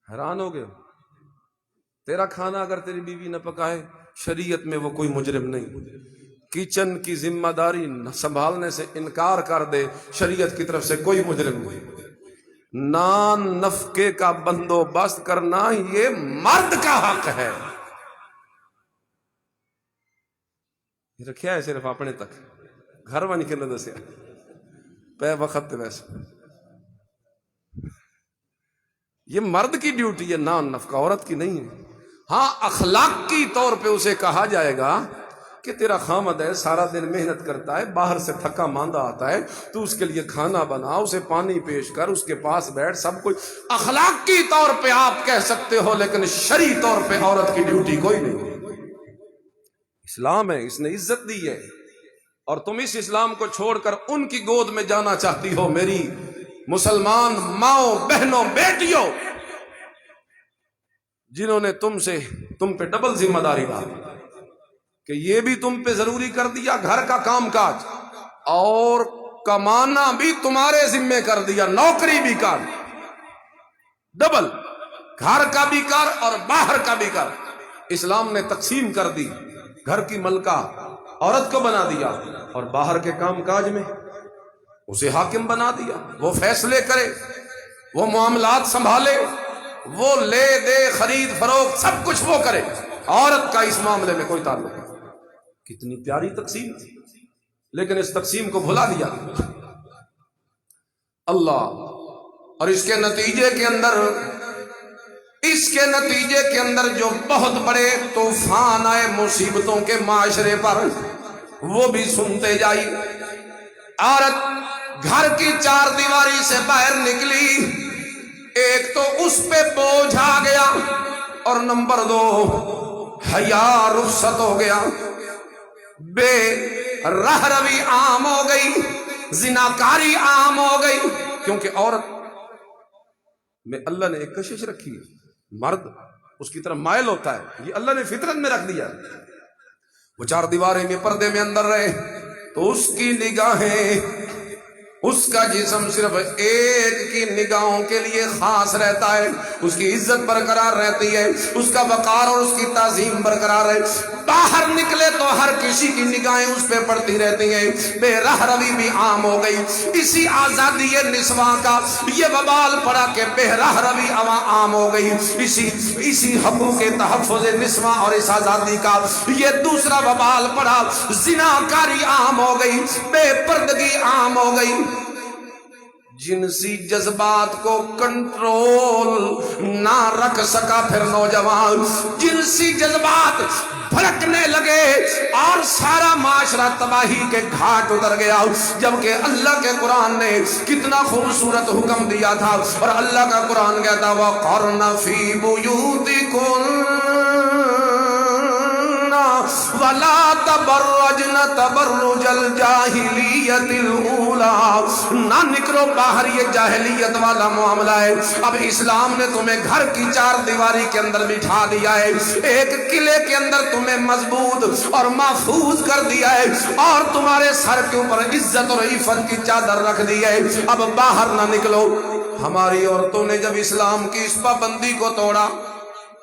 حیران ہو گئے؟ تیرا کھانا اگر تیری بیوی نہ پکائے، شریعت میں وہ کوئی مجرم نہیں۔ کچن کی ذمہ داری سنبھالنے سے انکار کر دے، شریعت کی طرف سے کوئی مجرم نہیں۔ نان نفقے کا بندوبست کرنا یہ مرد کا حق ہے۔ یہ رکھیا ہے صرف اپنے تک، گھر بن کے نہ دسیا پہ وقت ویسے۔ یہ مرد کی ڈیوٹی ہے نان نفقہ، عورت کی نہیں ہے۔ ہاں اخلاقی طور پہ اسے کہا جائے گا کہ تیرا خامد ہے، سارا دن محنت کرتا ہے، باہر سے تھکا ماندہ آتا ہے، تو اس کے لیے کھانا بنا، اسے پانی پیش کر، اس کے پاس بیٹھ، سب کچھ اخلاقی طور پہ آپ کہہ سکتے ہو، لیکن شرعی طور پہ عورت کی ڈیوٹی کوئی نہیں۔ اسلام ہے، اس نے عزت دی ہے، اور تم اس اسلام کو چھوڑ کر ان کی گود میں جانا چاہتی ہو۔ میری مسلمان ماؤں، بہنوں، بیٹیوں، جنہوں نے تم پہ ڈبل ذمہ داری ڈالی کہ یہ بھی تم پہ ضروری کر دیا گھر کا کام کاج، اور کمانا بھی تمہارے ذمے کر دیا، نوکری بھی کر، ڈبل، گھر کا بھی کر اور باہر کا بھی کر۔ اسلام نے تقسیم کر دی، گھر کی ملکہ عورت کو بنا دیا، اور باہر کے کام کاج میں اسے حاکم بنا دیا۔ وہ فیصلے کرے، وہ معاملات سنبھالے، وہ لے دے، خرید فروخت، سب کچھ وہ کرے، عورت کا اس معاملے میں کوئی تعلق نہیں۔ کتنی پیاری تقسیم تھی، لیکن اس تقسیم کو بھلا دیا اللہ۔ اور اس کے نتیجے کے اندر جو بہت بڑے طوفان آئے مصیبتوں کے معاشرے پر، وہ بھی سنتے جائی۔ عورت گھر کی 4 دیواری سے باہر نکلی، ایک تو اس پہ بوجھ آ گیا، اور نمبر 2 حیا رخصت ہو گیا، بے رہ روی عام ہو گئی، زناکاری عام ہو گئی۔ کیونکہ عورت میں اللہ نے ایک کشش رکھی ہے، مرد اس کی طرف مائل ہوتا ہے، یہ اللہ نے فطرت میں رکھ دیا۔ وہ 4 دیواریں میں پردے میں اندر رہے تو اس کی نگاہیں، اس کا جسم صرف ایک کی نگاہوں کے لیے خاص رہتا ہے، اس کی عزت برقرار رہتی ہے، اس کا وقار اور اس کی تعظیم برقرار ہے۔ باہر نکلے تو ہر کسی کی نگاہیں اس پہ پڑتی رہتی ہیں، بے رہ روی بھی عام ہو گئی۔ اسی آزادی نسواں کا یہ وبال پڑا کہ بے رہ روی عام ہو گئی، اسی حقوق تحفظ نسواں اور اس آزادی کا یہ دوسرا وبال پڑا، زناکاری عام ہو گئی، بے پردگی عام ہو گئی۔ جنسی جذبات کو کنٹرول نہ رکھ سکا پھر نوجوان، جنسی جذبات بھڑکنے لگے اور سارا معاشرہ تباہی کے گھاٹ اتر گیا۔ جبکہ اللہ کے قرآن نے کتنا خوبصورت حکم دیا تھا، اور اللہ کا قرآن کہتا وَقَرْنَ فِي بُيُوتِكُنَّ ولا تبرجن تبرج الجاہلیت الاولی، نہ نکلو باہر، یہ جاہلیت والا معاملہ ہے۔ اب اسلام نے تمہیں گھر کی چار دیواری کے اندر بٹھا دیا ہے، ایک قلعے کے اندر تمہیں مضبوط اور محفوظ کر دیا ہے، اور تمہارے سر کے اوپر عزت اور عفت کی چادر رکھ دی ہے، اب باہر نہ نکلو۔ ہماری عورتوں نے جب اسلام کی اس پابندی کو توڑا،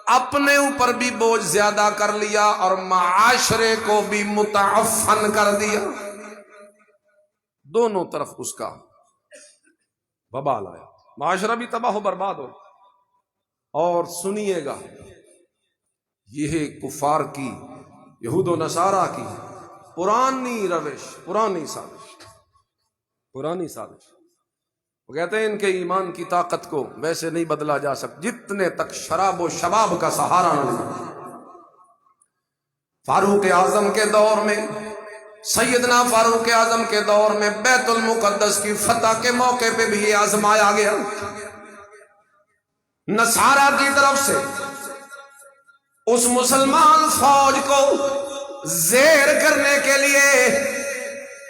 اپنے اوپر بھی بوجھ زیادہ کر لیا اور معاشرے کو بھی متعفن کر دیا، دونوں طرف اس کا وبال آیا، معاشرہ بھی تباہ و برباد ہو۔ اور سنیے گا، یہ کفار کی، یہود و نصارہ کی پرانی روش، پرانی سازش۔ وہ کہتے ہیں ان کے ایمان کی طاقت کو ویسے نہیں بدلا جا سکتا جتنے تک شراب و شباب کا سہارا نہ لے۔ فاروق اعظم کے دور میں، سیدنا فاروق اعظم کے دور میں بیت المقدس کی فتح کے موقع پہ بھی یہ آزمایا گیا، نصارہ کی طرف سے اس مسلمان فوج کو زیر کرنے کے لیے،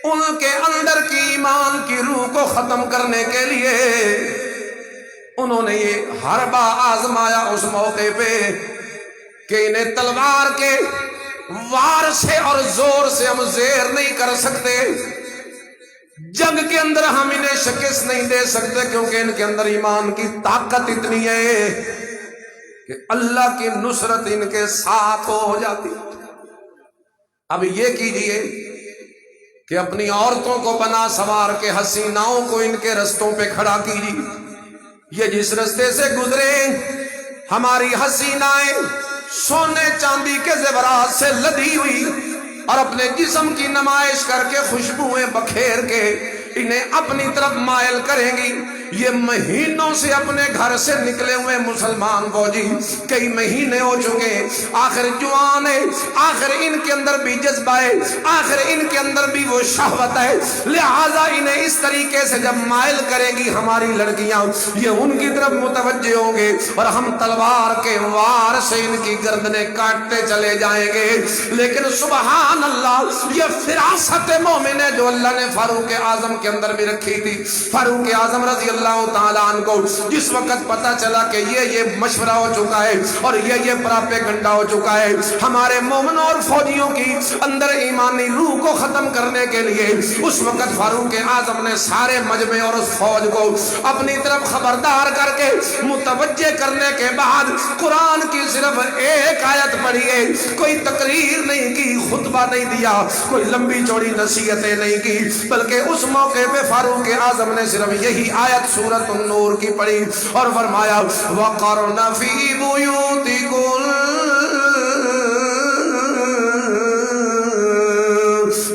ان کے اندر کی ایمان کی روح کو ختم کرنے کے لیے انہوں نے یہ حربہ آزمایا اس موقع پہ کہ انہیں تلوار کے وار سے اور زور سے ہم زیر نہیں کر سکتے، جنگ کے اندر ہم انہیں شکست نہیں دے سکتے، کیونکہ ان کے اندر ایمان کی طاقت اتنی ہے کہ اللہ کی نصرت ان کے ساتھ ہو جاتی۔ اب یہ کیجئے کہ اپنی عورتوں کو بنا سوار کے حسیناؤں کو ان کے رستوں پہ کھڑا کیجیے، یہ جس رستے سے گزرے ہماری حسینائیں سونے چاندی کے زیورات سے لدی ہوئی اور اپنے جسم کی نمائش کر کے خوشبوئیں بکھیر کے انہیں اپنی طرف مائل کریں گی۔ یہ مہینوں سے اپنے گھر سے نکلے ہوئے مسلمان فوجی کئی مہینے ہو چکے، آخر جوان ہے، آخر ان کے اندر بھی جذبہ ہے، آخر ان کے اندر بھی وہ شہوت ہے، لہٰذا انہیں اس طریقے سے جب مائل کریں گی ہماری لڑکیاں، یہ ان کی طرف متوجہ ہوں گے اور ہم تلوار کے وار سے ان کی گردنیں کاٹتے چلے جائیں گے۔ لیکن سبحان اللہ، یہ فراست مومن ہے جو اللہ نے فاروق اعظم کے اندر بھی رکھی تھی۔ فاروق اعظم رضی اللہ تعالیٰ عنہ کو جس وقت پتا چلا کہ یہ مشورہ ہو چکا ہے اور یہ پراپیگنڈا ہو چکا ہے، ہمارے مومنوں اور فوجیوں کی اندر ایمانی روح کو ختم کرنے کے لیے، اس وقت فاروق اعظم نے سارے مجمع اور اس فوج کو اپنی طرف خبردار کر کے متوجہ کرنے کے بعد قرآن کی صرف ایک آیت پڑھی ہے، کوئی تقریر نہیں کی، خطبہ نہیں دیا، کوئی لمبی چوڑی نصیحتیں نہیں کی، بلکہ اس موقع پہ فاروق اعظم نے صرف یہی آیت سورۃ النور کی پڑھی اور فرمایا وَقَرْنَ فِي بُيُوتِكُنَّ،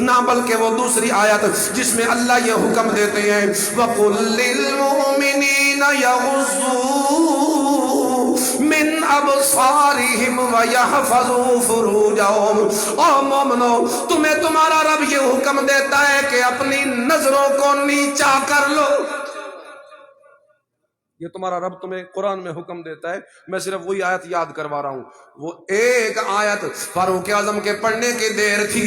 نہ بلکہ وہ دوسری آیت جس میں اللہ یہ حکم دیتے ہیں وَقُلْ لِلْمُؤْمِنِينَ يَغُضُّوا من ابصارهم ويحفظوا فروجهم، او مومنو تمہیں تمہارا رب یہ حکم دیتا ہے کہ اپنی نظروں کو نیچا کر لو، یہ تمہارا رب تمہیں قرآن میں حکم دیتا ہے۔ میں صرف وہی آیت یاد کروا رہا ہوں، وہ ایک آیت فاروق اعظم کے پڑھنے کی دیر تھی،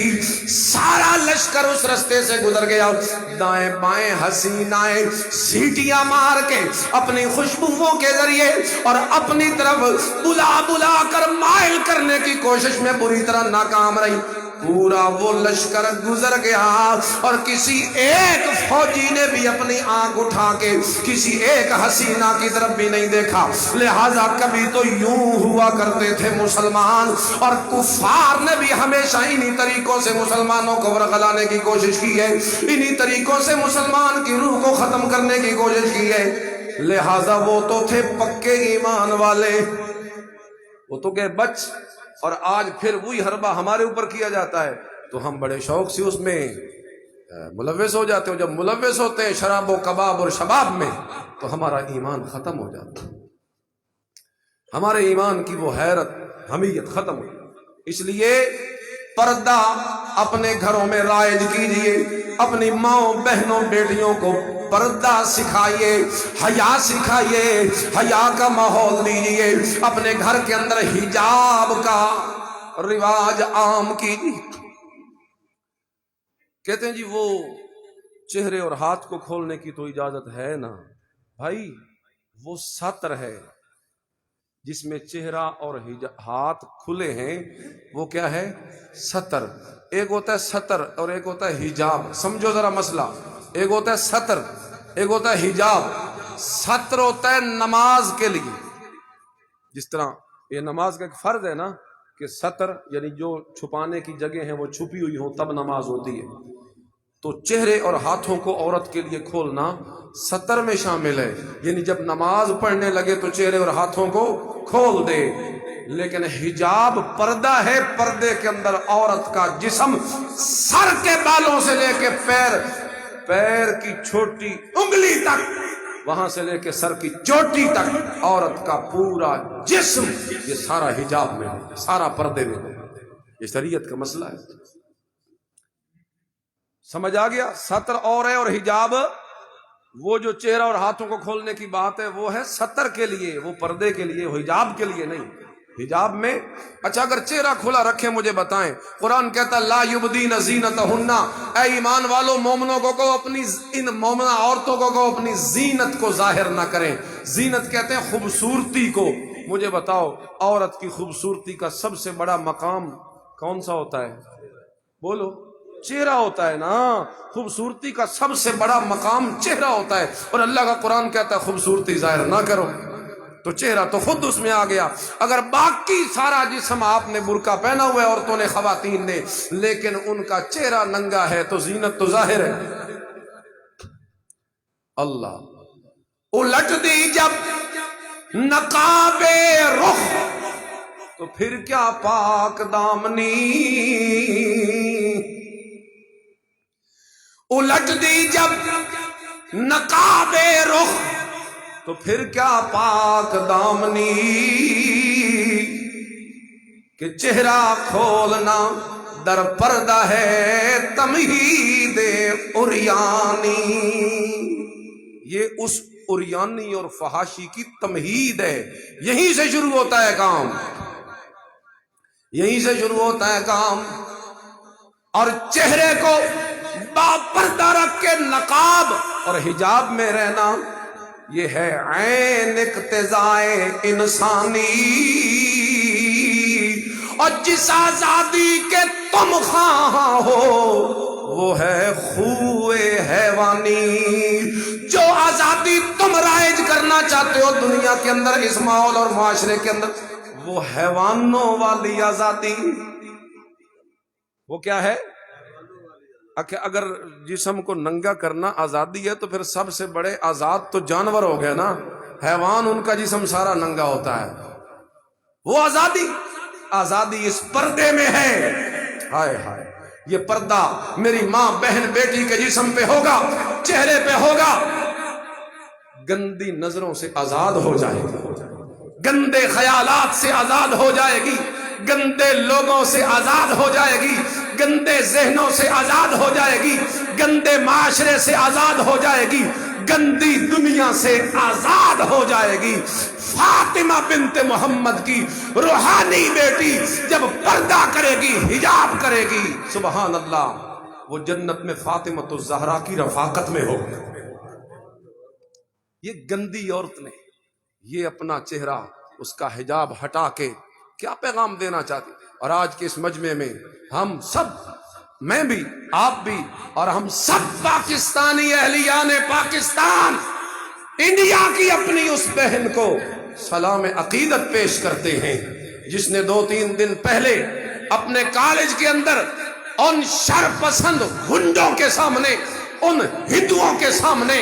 سارا لشکر اس رستے سے گزر گیا، دائیں بائیں حسینائیں سیٹیاں مار کے اپنی خوشبوؤں کے ذریعے اور اپنی طرف بلا بلا کر مائل کرنے کی کوشش میں بری طرح ناکام رہی۔ پورا وہ لشکر گزر گیا اور کسی ایک فوجی نے بھی اپنی آنکھ اٹھا کے کسی ایک حسینہ کی طرف بھی نہیں دیکھا۔ لہٰذا کبھی تو یوں ہوا کرتے تھے مسلمان، اور کفار نے بھی ہمیشہ انہی طریقوں سے مسلمانوں کو ورغلانے کی کوشش کی ہے، انہی طریقوں سے مسلمان کی روح کو ختم کرنے کی کوشش کی ہے۔ لہٰذا وہ تو تھے پکے ایمان والے، وہ تو کہ بچ، اور آج پھر وہی حربہ ہمارے اوپر کیا جاتا ہے تو ہم بڑے شوق سے اس میں ملوث ہو جاتے ہیں۔ جب ملوث ہوتے ہیں شراب و کباب اور شباب میں تو ہمارا ایمان ختم ہو جاتا ہے، ہمارے ایمان کی وہ حیرت حمیت ختم ہو جاتی ہے۔ اس لیے پردہ اپنے گھروں میں رائج کیجئے، اپنی ماؤں بہنوں بیٹیوں کو پردہ سکھائیے، حیا سکھائیے، حیا کا ماحول دیجئے، اپنے گھر کے اندر حجاب کا رواج عام کیجیے۔ کہتے ہیں جی وہ چہرے اور ہاتھ کو کھولنے کی تو اجازت ہے نا بھائی، وہ ستر ہے جس میں چہرہ اور ہاتھ کھلے ہیں، وہ کیا ہے؟ ستر۔ ایک ہوتا ہے ستر اور ایک ہوتا ہے حجاب۔ سمجھو ذرا مسئلہ، ایک ہوتا ہے ستر، ایک ہوتا ہے حجاب۔ ستر ہوتا ہے نماز کے لیے، جس طرح یہ نماز کا ایک فرض ہے نا کہ ستر یعنی جو چھپانے کی جگہ ہیں وہ چھپی ہوئی ہوں تب نماز ہوتی ہے، تو چہرے اور ہاتھوں کو عورت کے لیے کھولنا ستر میں شامل ہے، یعنی جب نماز پڑھنے لگے تو چہرے اور ہاتھوں کو کھول دے۔ لیکن حجاب پردہ ہے، پردے کے اندر عورت کا جسم سر کے بالوں سے لے کے پیر کی چھوٹی انگلی تک، وہاں سے لے کے سر کی چوٹی تک عورت کا پورا جسم، یہ سارا حجاب میں ہے، سارا پردے میں ہے۔ یہ شریعت کا مسئلہ ہے، سمجھ آ گیا؟ ستر اور ہے، اور حجاب وہ جو چہرہ اور ہاتھوں کو کھولنے کی بات ہے وہ ہے ستر کے لیے، وہ پردے کے لیے، وہ حجاب کے لیے نہیں۔ حجاب میں اچھا اگر چہرہ کھلا رکھے مجھے بتائیں، قرآن کہتا لا یبدین زینتہن، اے ایمان والو مومنوں کو کہو اپنی، ان مومنہ عورتوں کو کہو اپنی زینت کو ظاہر نہ کریں۔ زینت کہتے ہیں خوبصورتی کو۔ مجھے بتاؤ عورت کی خوبصورتی کا سب سے بڑا مقام کون سا ہوتا ہے؟ بولو، چہرہ ہوتا ہے نا۔ خوبصورتی کا سب سے بڑا مقام چہرہ ہوتا ہے، اور اللہ کا قرآن کہتا ہے خوبصورتی ظاہر نہ کرو، تو چہرہ تو خود اس میں آ گیا۔ اگر باقی سارا جسم آپ نے برقع پہنا ہوا ہے عورتوں نے، خواتین نے، لیکن ان کا چہرہ ننگا ہے تو زینت تو ظاہر ہے۔ اللہ الٹ دی جب نقاب رخ تو پھر کیا پاک دامنی، الٹ دی جب نقاب رخ تو پھر کیا پاک دامنی، کہ چہرہ کھولنا در پردہ ہے تمہید عریانی۔ یہ اس عریانی اور فحاشی کی تمہید ہے، یہیں سے شروع ہوتا ہے کام، یہیں سے شروع ہوتا ہے کام۔ اور چہرے کو با پردہ رکھ کے نقاب اور حجاب میں رہنا، یہ ہے عین اقتضائے انسانی۔ اور جس آزادی کے تم خواہاں ہو وہ ہے خوئے حیوانی۔ جو آزادی تم رائج کرنا چاہتے ہو دنیا کے اندر، اس ماحول اور معاشرے کے اندر، وہ حیوانوں والی آزادی۔ وہ کیا ہے؟ اگر جسم کو ننگا کرنا آزادی ہے تو پھر سب سے بڑے آزاد تو جانور ہو گئے نا، حیوان ان کا جسم سارا ننگا ہوتا ہے۔ وہ آزادی اس پردے میں ہے۔ ہائے ہائے، یہ پردہ میری ماں بہن بیٹی کے جسم پہ ہوگا، چہرے پہ ہوگا، گندی نظروں سے آزاد ہو جائے گی، گندے خیالات سے آزاد ہو جائے گی، گندے لوگوں سے آزاد ہو جائے گی، گندے ذہنوں سے آزاد ہو جائے گی، گندے معاشرے سے آزاد ہو جائے گی، گندی دنیا سے آزاد ہو جائے گی۔ فاطمہ بنت محمد کی روحانی بیٹی جب پردہ کرے گی، حجاب کرے گی، سبحان اللہ، وہ جنت میں فاطمہ الزہرا کی رفاقت میں ہوگی۔ یہ گندی عورت نے یہ اپنا چہرہ، اس کا حجاب ہٹا کے کیا پیغام دینا چاہتی؟ اور آج کے اس مجمع میں ہم سب، میں بھی، آپ بھی، اور ہم سب پاکستانی اہلیان پاکستان، انڈیا کی اپنی اس بہن کو سلام عقیدت پیش کرتے ہیں جس نے 2-3 دن پہلے اپنے کالج کے اندر ان شر پسند گنڈوں کے سامنے، ان ہندوؤں کے سامنے،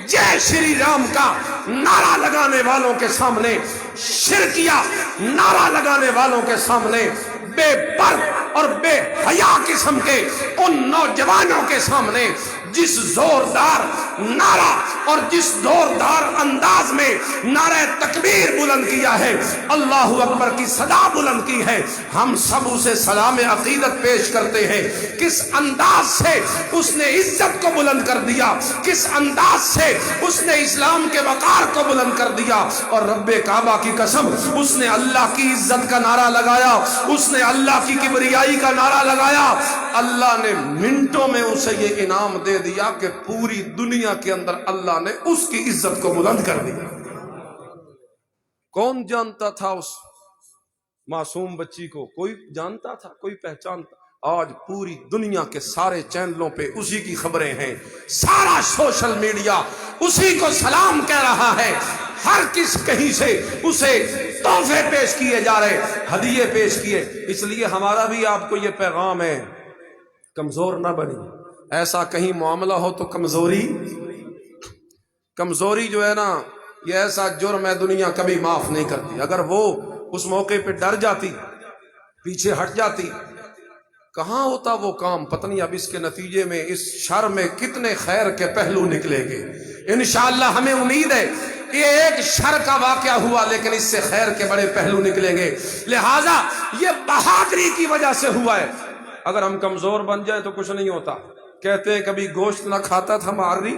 جے شری رام کا نعرہ لگانے والوں کے سامنے، شرکیہ نعرہ لگانے والوں کے سامنے، بے پرد اور بے حیا قسم کے ان نوجوانوں کے سامنے جس زوردار نعرہ اور جس زوردار انداز میں نعرہ تکبیر بلند کیا ہے، اللہ اکبر کی صدا بلند کی ہے، ہم سب اسے سلام عقیدت پیش کرتے ہیں۔ کس انداز سے اس نے عزت کو بلند کر دیا، کس انداز سے اس نے اسلام کے وقار کو بلند کر دیا، اور رب کعبہ کی قسم اس نے اللہ کی عزت کا نعرہ لگایا، اس نے اللہ کی کبریائی کا نعرہ لگایا، اللہ نے منٹوں میں اسے یہ انعام دے دیا کہ پوری دنیا کے اندر اللہ نے اس کی عزت کو بلند کر دیا۔ کون جانتا تھا اس معصوم بچی کو؟ کوئی جانتا تھا؟ کوئی پہچانتا؟ آج پوری دنیا کے سارے چینلوں پہ اسی کی خبریں ہیں، سارا سوشل میڈیا اسی کو سلام کہہ رہا ہے، ہر کس کہیں سے اسے تحفے پیش کیے جا رہے، ہدیے پیش کیے۔ اس لیے ہمارا بھی آپ کو یہ پیغام ہے، کمزور نہ بنی۔ ایسا کہیں معاملہ ہو تو کمزوری جو ہے نا، یہ ایسا جرم ہے دنیا کبھی معاف نہیں کرتی۔ اگر وہ اس موقع پہ ڈر جاتی، پیچھے ہٹ جاتی، کہاں ہوتا وہ کام؟ پتہ نہیں اب اس کے نتیجے میں اس شر میں کتنے خیر کے پہلو نکلیں گے۔ انشاءاللہ ہمیں امید ہے یہ ایک شر کا واقعہ ہوا، لیکن اس سے خیر کے بڑے پہلو نکلیں گے، لہٰذا یہ بہادری کی وجہ سے ہوا ہے۔ اگر ہم کمزور بن جائے تو کچھ نہیں ہوتا۔ کہتے ہیں کبھی گوشت نہ کھاتا تھا ماری،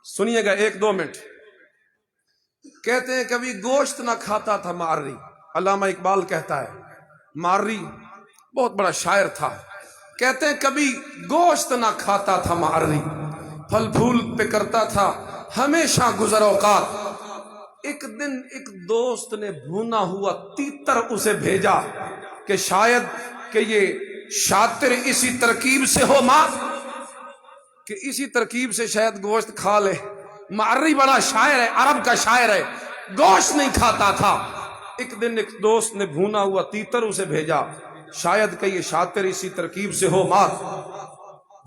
سنیے گا 1-2 منٹ، کہتے ہیں کبھی گوشت نہ کھاتا تھا ماری۔ علامہ اقبال کہتا ہے، ماری بہت بڑا شاعر تھا، کہتے ہیں کبھی گوشت نہ کھاتا تھا ماری، پھل پھول پہ کرتا تھا ہمیشہ گزر اوقات۔ ایک دن ایک دوست نے بھونا ہوا تیتر اسے بھیجا کہ شاید کہ یہ شاطر اسی ترکیب سے ہو ماں، کہ اسی ترکیب سے شاید گوشت کھا لے۔ معری بڑا شاعر ہے، عرب کا شاعر ہے، گوشت نہیں کھاتا تھا۔ ایک دن ایک دوست نے بھونا ہوا تیتر اسے بھیجا، شاید کہ یہ شاطر اسی ترکیب سے ہو ماں۔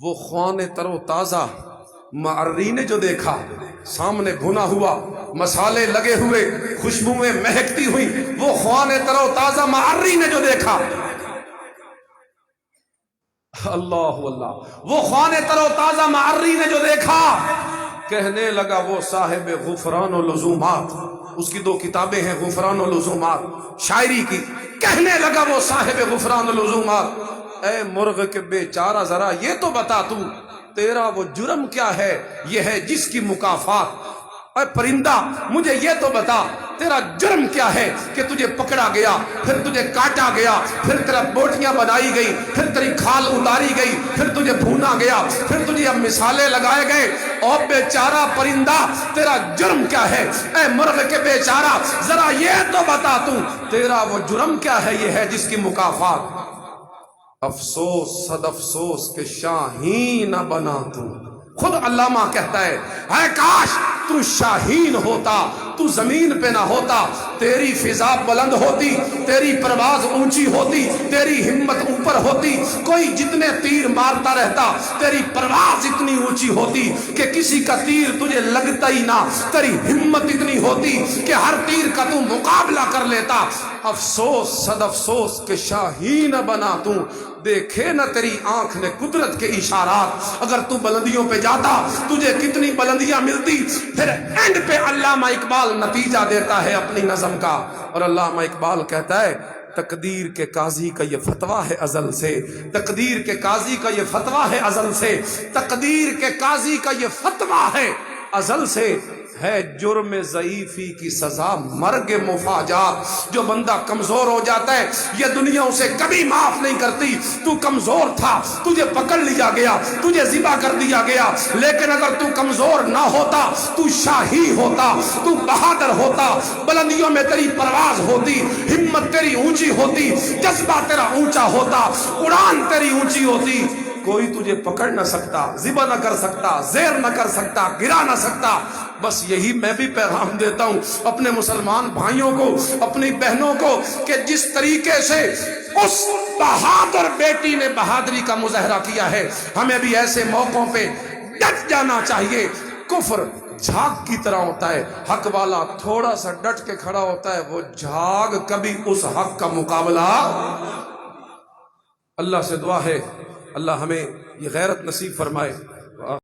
وہ خوان تر و تازہ معری نے جو دیکھا، سامنے بھنا ہوا، مسالے لگے ہوئے، خوشبوئیں مہکتی ہوئی، وہ خوان تر و تازہ معری نے جو دیکھا، اللہ اللہ، وہ خوان تر و تازہ معری نے جو دیکھا، کہنے لگا وہ صاحب غفران و لزومات، اس کی 2 کتابیں ہیں غفران و لزومات شاعری کی، کہنے لگا وہ صاحب غفران و لزومات، اے مرغ کے بیچارہ ذرا یہ تو بتا تو تیرا وہ جرم کیا ہے، یہ ہے جس کی مکافات۔ اے پرندہ مجھے یہ تو بتا تیرا جرم کیا ہے کہ تجھے پکڑا گیا، پھر تجھے کاٹا گیا، پھر تیرا بوٹیاں بنائی گئی، پھر تیری کھال اتاری گئی، پھر تجھے بھونا گیا، پھر تجھے اب مثالے لگائے گئے۔ اور بیچارہ پرندہ تیرا جرم کیا ہے؟ اے مرغ کے بیچارہ ذرا یہ تو بتا تو تیرا وہ جرم کیا ہے، یہ ہے جس کی مکافات۔ افسوس صد افسوس کہ شاہین نہ بنا تو۔ خود علامہ کہتا ہے، اے کاش تو شاہین ہوتا، تو زمین پہ نہ ہوتا، تیری فضا بلند ہوتی، تیری پرواز اونچی ہوتی، تیری ہمت اوپر ہوتی، کوئی جتنے تیر مارتا رہتا، تیری پرواز اتنی اونچی ہوتی کہ کسی کا تیر تجھے لگتا ہی نہ، تیری ہمت اتنی ہوتی کہ ہر تیر کا تو مقابلہ کر لیتا۔ افسوس صد افسوس کہ شاہین بنا تو، دیکھے نہ تیری آنکھ نے قدرت کے اشارات، اگر تو بلندیوں پہ جاتا تجھے کتنی بلندیاں ملتی۔ پھر اینڈ پہ علامہ اقبال نتیجہ دیتا ہے اپنی نظم کا، اور علامہ اقبال کہتا ہے تقدیر کے قاضی کا یہ فتویٰ ہے ازل سے، تقدیر کے قاضی کا یہ فتویٰ ہے ازل سے، تقدیر کے قاضی کا یہ فتویٰ ہے ازل سے، ہے جرم ضعیفی کی سزا مرگ مفاجات۔ جو بندہ کمزور ہو جاتا ہے یہ دنیا اسے کبھی معاف نہیں کرتی۔ تو کمزور تھا، تجھے پکڑ لیا گیا، تجھے ذبح کر دیا گیا، لیکن اگر تو کمزور نہ ہوتا، تو شاہی ہوتا، تو بہادر ہوتا، بلندیوں میں تیری پرواز ہوتی، ہمت تیری اونچی ہوتی، جذبہ تیرا اونچا ہوتا، اڑان تیری اونچی ہوتی، کوئی تجھے پکڑ نہ سکتا، ذبح نہ کر سکتا، زیر نہ کر سکتا، گرا نہ سکتا۔ بس یہی میں بھی پیغام دیتا ہوں اپنے مسلمان بھائیوں کو، اپنی بہنوں کو، کہ جس طریقے سے اس بہادر بیٹی نے بہادری کا مظاہرہ کیا ہے، ہمیں بھی ایسے موقعوں پہ ڈٹ جانا چاہیے۔ کفر جھاگ کی طرح ہوتا ہے، حق والا تھوڑا سا ڈٹ کے کھڑا ہوتا ہے، وہ جھاگ کبھی اس حق کا مقابلہ۔ اللہ سے دعا ہے اللہ ہمیں یہ غیرت نصیب فرمائے۔